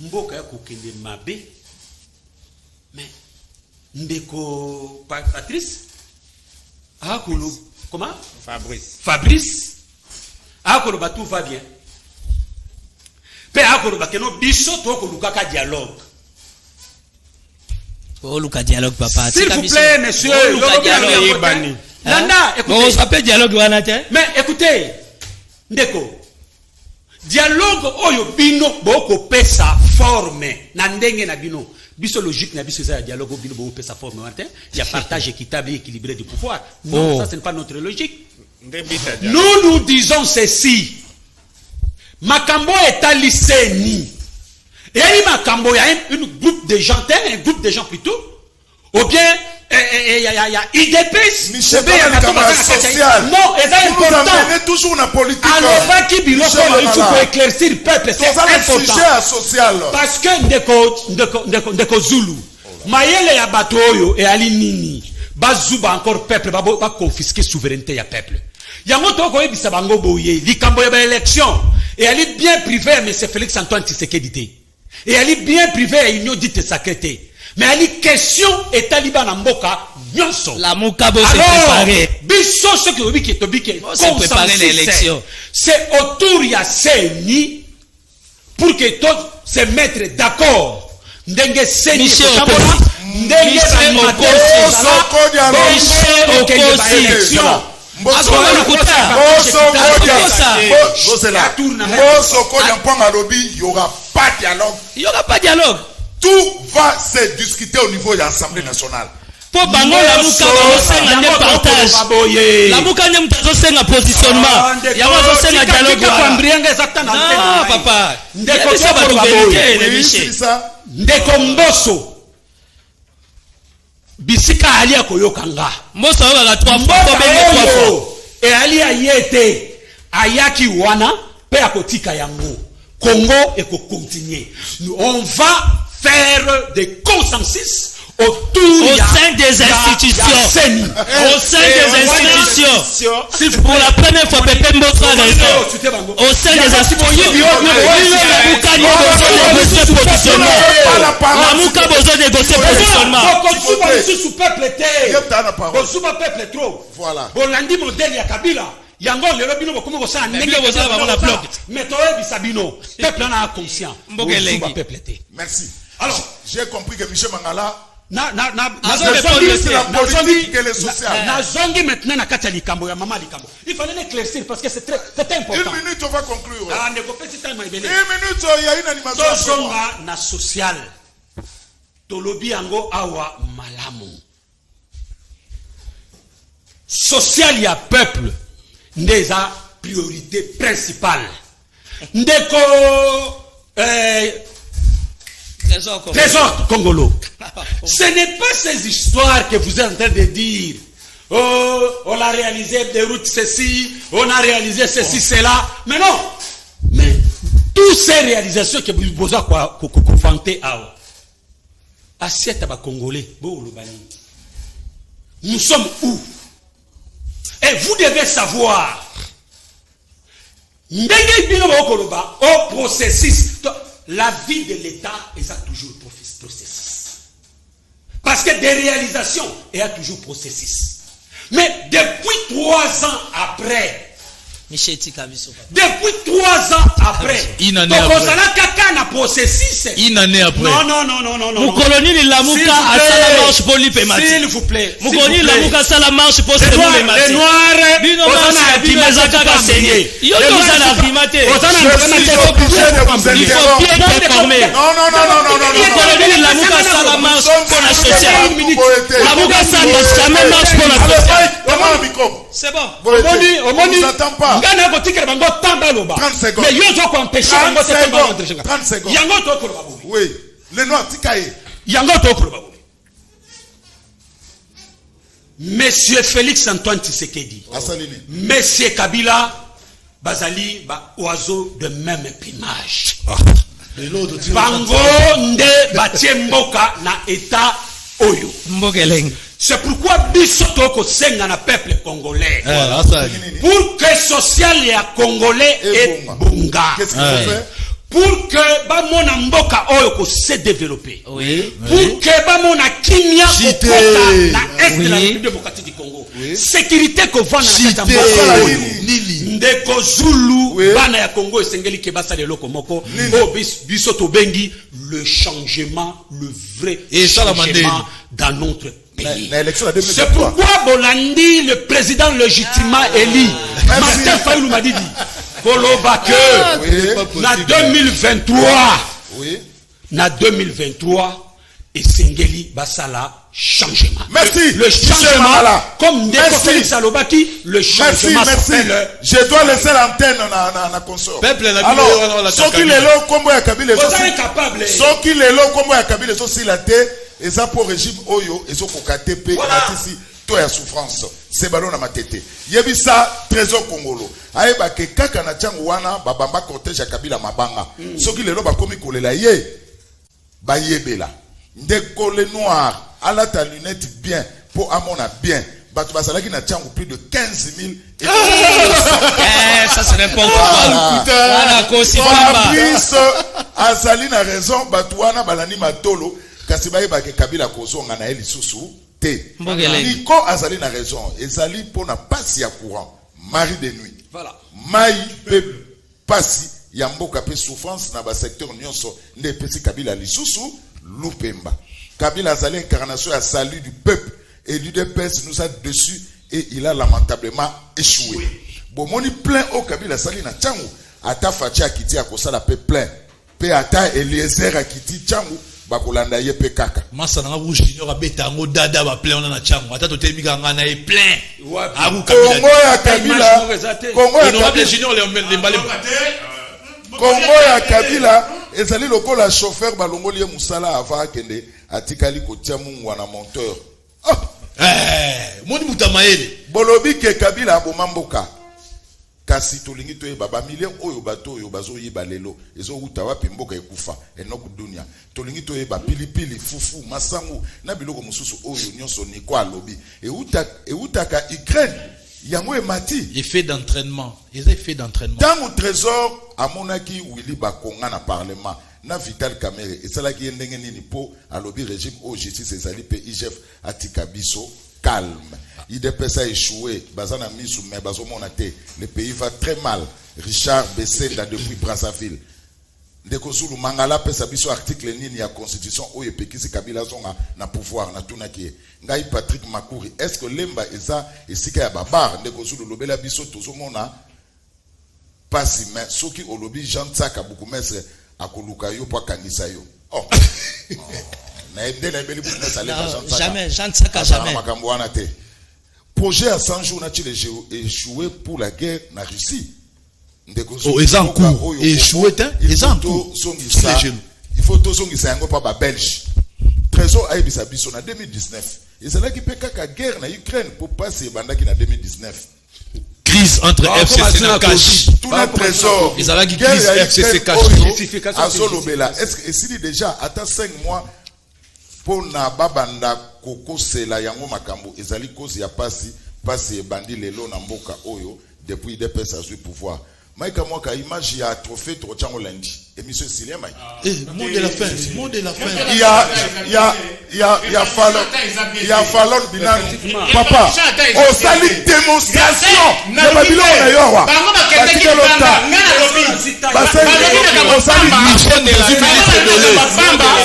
mboka ya kokende mabe. Mais Ndeko Patrice Akolo comment Fabrice Akolo ba tout va bien. Pe Akolo ba keno biso to ko lukaka dialogue. Oh luka dialogue papa. S'il vous plaît monsieur, dialogue. Nanda, écoutez. On s'appelle dialogue wana te. Mais écoutez, Ndeko dialogue oyo bino boko pesa forme na ndenge na bino. Biso logique na biso ça dialogue bino boko pesa forme Martin. Il y a partage équitable et équilibré du pouvoir. Non, ça ce n'est pas notre logique. Nous disons ceci. Makambo est à lycéeni. Et il Makambo il y a un groupe de gens, un groupe de gens plutôt. Ou bien il y a IDPS. Michel social. Non, c'est important. Toujours la politique. Alors, il faut éclaircir le peuple. C'est important. Social. Parce que Ndeko Zulu, Mayele ya Batoyo et Ali Nini, Bazuba encore peuple, va confisquer souveraineté ya peuple. Yango toko ebisa bango boye, likambo ya élection. Et elle est bien privée, mais c'est Félix Antoine Tshisekedi. Et elle est bien privée à Union dite sacrée. Mais elle est question et Taliban en Mboka, nyonso. La Mokabo s'est préparé. Biso ce qui est s'est préparé l'élection. C'est autour ya Seni pour que tous se mettent d'accord. Ndenge Seni Il n'y aura pas de dialogue. Tout va se discuter au niveau de l'Assemblée nationale. Pour bango la muka baosenga nde partage. La muka nde mutazo senga positionnement. Ya wazo senga dialogue wa. Non papa. Ndeko so ba vérité le biché. Ndeko Mboso. Bisika ali akoyokanga. Mboso ba 3 fois ko benge 3 fois. Et ali ayete ayaki wana pe akotika yango. Congo et continuer. On va faire des consensus au sein des institutions. Au sein des institutions. Pour la première fois, Pépé Mboso a raison. Au sein des institutions. La Mouka besoin de négocier positionnement. Voilà. Bolandi modèle ya Kabila. Yango lelo bino bokomo kosa ndenge boza ba na bloc. Mais toi bisabino. Peuple na conscient. Merci. Alors, j'ai compris que Michel Mangala Nazongi maintenant na kati ya likambo ya mama likambo. Il fallait l'éclaircir parce que c'est très important. 1 minute on va conclure. Ah, ne ko petit time ibele. 1 minute il y a une animation. Tosonga na social. Tolobi yango awa malamu. Social ya peuple ndeza priorité principale. Ndeko Trésor Congolo. Ce n'est pas ces histoires que vous êtes en train de dire. Oh, on a réalisé des routes ceci, on a réalisé ceci, cela. Mais non. Mais toutes ces réalisations que vous avez confrontées à assiette à Congolais, nous sommes où? Et vous devez savoir. Au processus. La vie de l'État est toujours processus. Parce que des réalisations, il y a toujours processus. Mais depuis 3 ans après, depuis 3 ans après, une année après. Non. Mukoloni la muka a sala marche pour lui pemati. S'il vous plaît. Mukoloni la muka sala marche pour se nous les mati. Les noirs, bino na bino za ka saigner. Yo to za na primate. Non. Mukoloni la muka sala marche pour la société. La muka sala jamais marche pour la société. C'est bon. On ne s'attend pas. 30 secondes. Mais yo zo ko empêcher 30 secondes. Yango to ko oui. Les noirs tikaye. Yango to ko Monsieur Félix Antoine Tshisekedi. Monsieur Kabila bazali ba oiseau de même plumage. Bango nde batie mboka na état oyo. Mbokeleng. C'est pourquoi bisoto ko senga na peuple congolais. Pour que social ya congolais et bonga. Qu'est-ce qu'il faut faire? Pour que ba mona mboka oyo ko se développer. Oui. Pour que ba mona kimia ko na est de la République démocratique du Congo. Sécurité ko vana na kata mboka. Ndeko Zulu bana ya Congo esengeli ke basa de loko moko. O bisoto bengi le changement, le vrai changement dans notre pays. C'est pourquoi Bolandi, le président légitimement élu, Martin Fayoulou m'a dit, Koloba que, na 2023, et Sengeli Basala, changement. Merci. Le changement, comme Ndeko Félix Alobaki, le changement s'appelle. Je dois laisser l'antenne na consort. Alors, ceux qui les lots, comme vous Kabila, ceux qui les lots, comme vous Kabila, sont si la terre. Et ça pour régime Oyo, et ça pour KTP, ici, toi la souffrance. C'est ballon à ma tête. Yebisa, trésor Congolo. Aïba ke kaka na tchang wana, babamba cortège à Kabila Mabanga. Ce qui les loba komi kolela ye, ba yebela. Ndeko le noir, à la ta lunette bien, pour amona bien. Batu basalaki na tchang plus de 15 000. Ça c'est n'importe quoi. Fabrice Azali na raison, Batouana balani matolo. Kasi ba ke Kabila kozonga na eli susu te. Nico azali na raison. Ezali pour na passe ya courant. Mari de nuit. Voilà. Mai pe pasi ya mboka pe souffrance na ba secteur nyonso nde pesi Kabila li susu lupemba. Kabila a l'incarnation à salut du peuple. Et l'UDPS nous a dessus et il a lamentablement échoué. Bon, moni plein au Kabila Sali na Tchangu. Ata Fachi Akiti a kosa la paix plein. Pe ata Eliezer Akiti Tchangu. Bakolanda ye pe kaka. Masa na rouge junior a betango dada ba plein na Tchangu. Ata tote mika na e plein. Congo ya Kabila. Congo ya Kabila junior les balé. Congo ya Kabila. Ezali lokola chauffeur balongoli ye musala ava kende atikali kotia mungu wana monteur. Moni mutamaele bolobi ke Kabila abomamboka kasi tolingi to baba million oyo bato oyo bazo yiba lelo ezo uta wapi mboka ekufa enoku dunia tolingi to ba pilipili fufu masangu na biloko mususu oyo nyonso ni kwa lobi euta ka Ukraine yango emati effet d'entraînement tango trésor amonaki Willy Bakonga na parlement na Vital Kamerhe esalaki ndenge nini po alobi régime au justice ezali pe IGF atika biso calme. IDPS a échoué bazana misu mais bazomona te le pays va très mal. Richard Bessenda depuis Brazzaville ndeko Zulu mangala pesa biso article nini ya constitution oyo epekisi Kabila zonga na pouvoir na tunaki ngai Patrick Makuri est-ce que lemba eza esika ya babar ndeko Zulu lobela biso tozomona pasi mais soki olobi Jean Tsaka bukumese akoluka yo po kanisa yo jamais Jean Tsaka jamais projet à 100 jours n'a-t-il échoué pour la guerre na Russie en cours échoué il faut tous qui s'engagent pas ba Belge trésor a ebisa biso na 2019 et c'est là qui peut kaka guerre na Ukraine pour passer bandaki na 2019 crise entre FCC et Kash. Tout le trésor. Ils allaient crise FCC Kash. Est-ce que si déjà attends 5 mois pour na babanda koko sela yango makambo ezali cause ya pasi bandi lelo na mboka oyo depuis des personnes à pouvoir. Maïka moi ka image ya trophée trochango lundi émission Silien Maï. Monde de la fin, monde de la fin. Il y a Fallon Binan. Papa, on sali démonstration de Babylone na yowa. Batika lota. On sali mission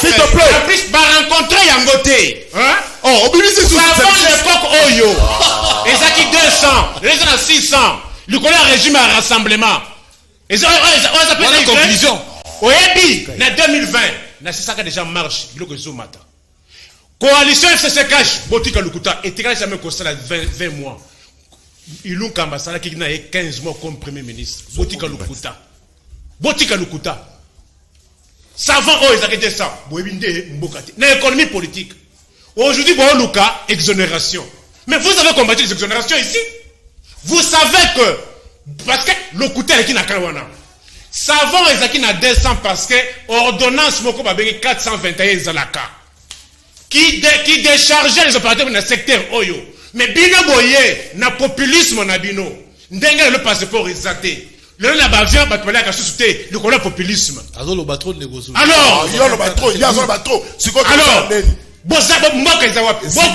s'il te plaît. En plus ba rencontrer yangote. Hein? Oh, obligé sous avant l'époque Oyo. Ezaki 200, les gens 600. Le collège régime à rassemblement. Et ça appelle la conclusion. Oyebi, na 2020, na c'est ça qui déjà marche. Il y a matin. Coalition FCC Cash, Botika Lukuta, et Tika jamais constat 20 mois. Il y a un ambassadeur qui a 15 mois comme premier ministre. Botika Lukuta. Botika Lukuta. Savant, oh, ils ont été ça. Boebinde, Mbokati. Dans l'économie politique. Aujourd'hui, bon, Luka, exonération. Mais vous avez combattu les exonérations ici. Vous savez que, parce que le côté est qui n'a qu'à wana. Savant ezaki na 200 parce que ordonnance moko babenge 421 zalaka. Qui déchargeait les opérateurs dans le secteur oyo. Mais bino boye na populisme na bino. Ndenge le passeport exaté. Le na bavia batwala ka susute le kola populisme. Alors le patron négocie. Alors, il y a le patron, il y a le patron. Alors, bon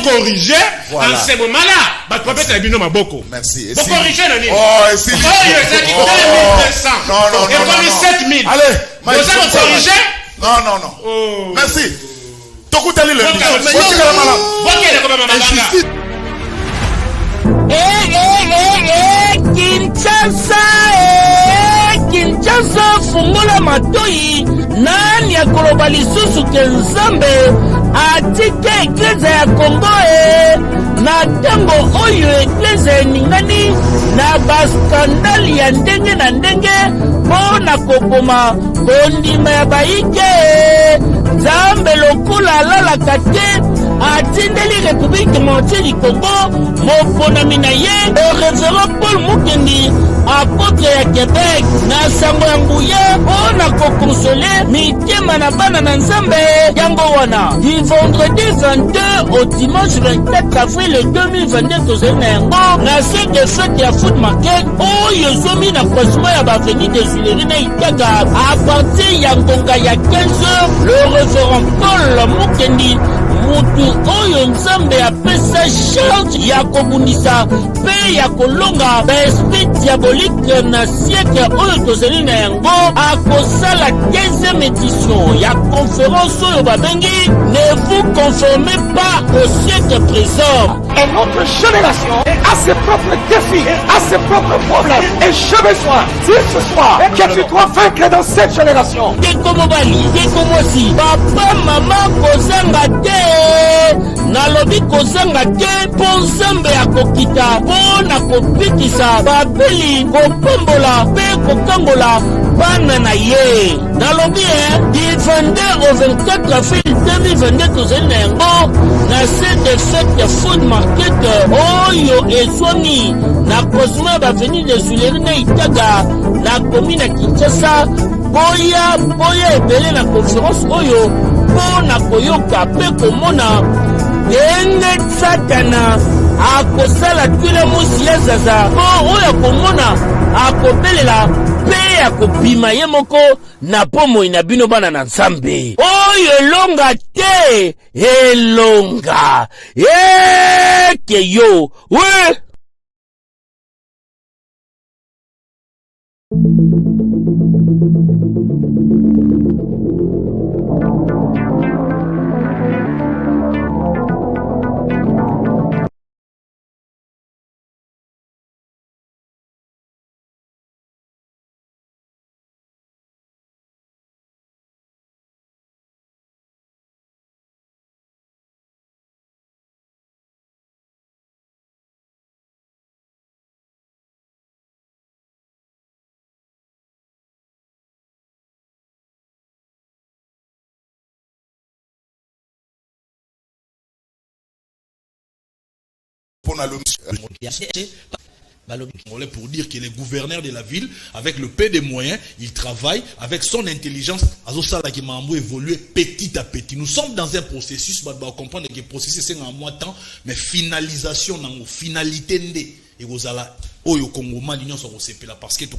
corriger en ce moment-là, bah tu peux mettre bino maboko. Merci. Bon corriger nani. Oh, et si. Oh, il y a 2200. Non. Et comme 7000. Allez, vous avez corrigé? Non. Oh. Merci. Tokutali le. Kinshasa fungola matoi nani ya koloba lisusu ke Nzambe atike eklezia ya Kongo na ntango oyo eklezia eningani na baskandali ya ndenge na ndenge mpo na koboma kondima ya bayike. Nzambe lokola alalaka te atindeli République Démocratique du Congo moponami na ye le révérend Paul Mukendi apôtre ya Québec na sango ya nguya mpo na kokonsole mitema na bana na Nzambe yango wana. Du vendredi 22 au dimanche 24 avril 2022 tozali na yango na se de fête ya foot market oyo ezomi na croisement ya baveni de Tuileries na Itaga à partir ya ngonga ya 15h. Le révérend Paul Mukendi mutu oyo nzambe apesa charge ya kobundisa mpe ya kolonga baesprit diabolique na siècle oyo tozali na yango akosala 15e édition ya conférence oyo babengi ne vous conformez pas au siècle présent. Et notre génération a ses propres défis, a ses propres problèmes. Et j'ai besoin, si ce soir, que tu dois vaincre dans cette génération. Papa, maman, kozanga te. Nalobi kozanga te. Ponzambe akokita. Pona kopikisa. Babeli kopombola. Pe kokangola. Bana na ye. Nalobi du 22 au 24 avril 2022 tozali na yango. Na cette fête food market oyo ezwami na Cosmo baveni de Zuleri na Itaga na commune Kinshasa. Boya ebele na conférence oyo pona koyoka pe komona ndenge Satana akosala twile musi ya zaza po oyo komona akobelela pe akopima ye moko na pomoi na bino bana na Nzambe oyo elonga te elonga ekeyo we. Pour dire que les gouverneurs de la ville, avec le peu de moyens, ils travaillent avec son intelligence. Azosala qui m'a évolué petit à petit. Nous sommes dans un processus, on va comprendre que le processus c'est en mois de temps, mais finalisation, finalité, et vous allez, au Congo, l'union sur parce que tout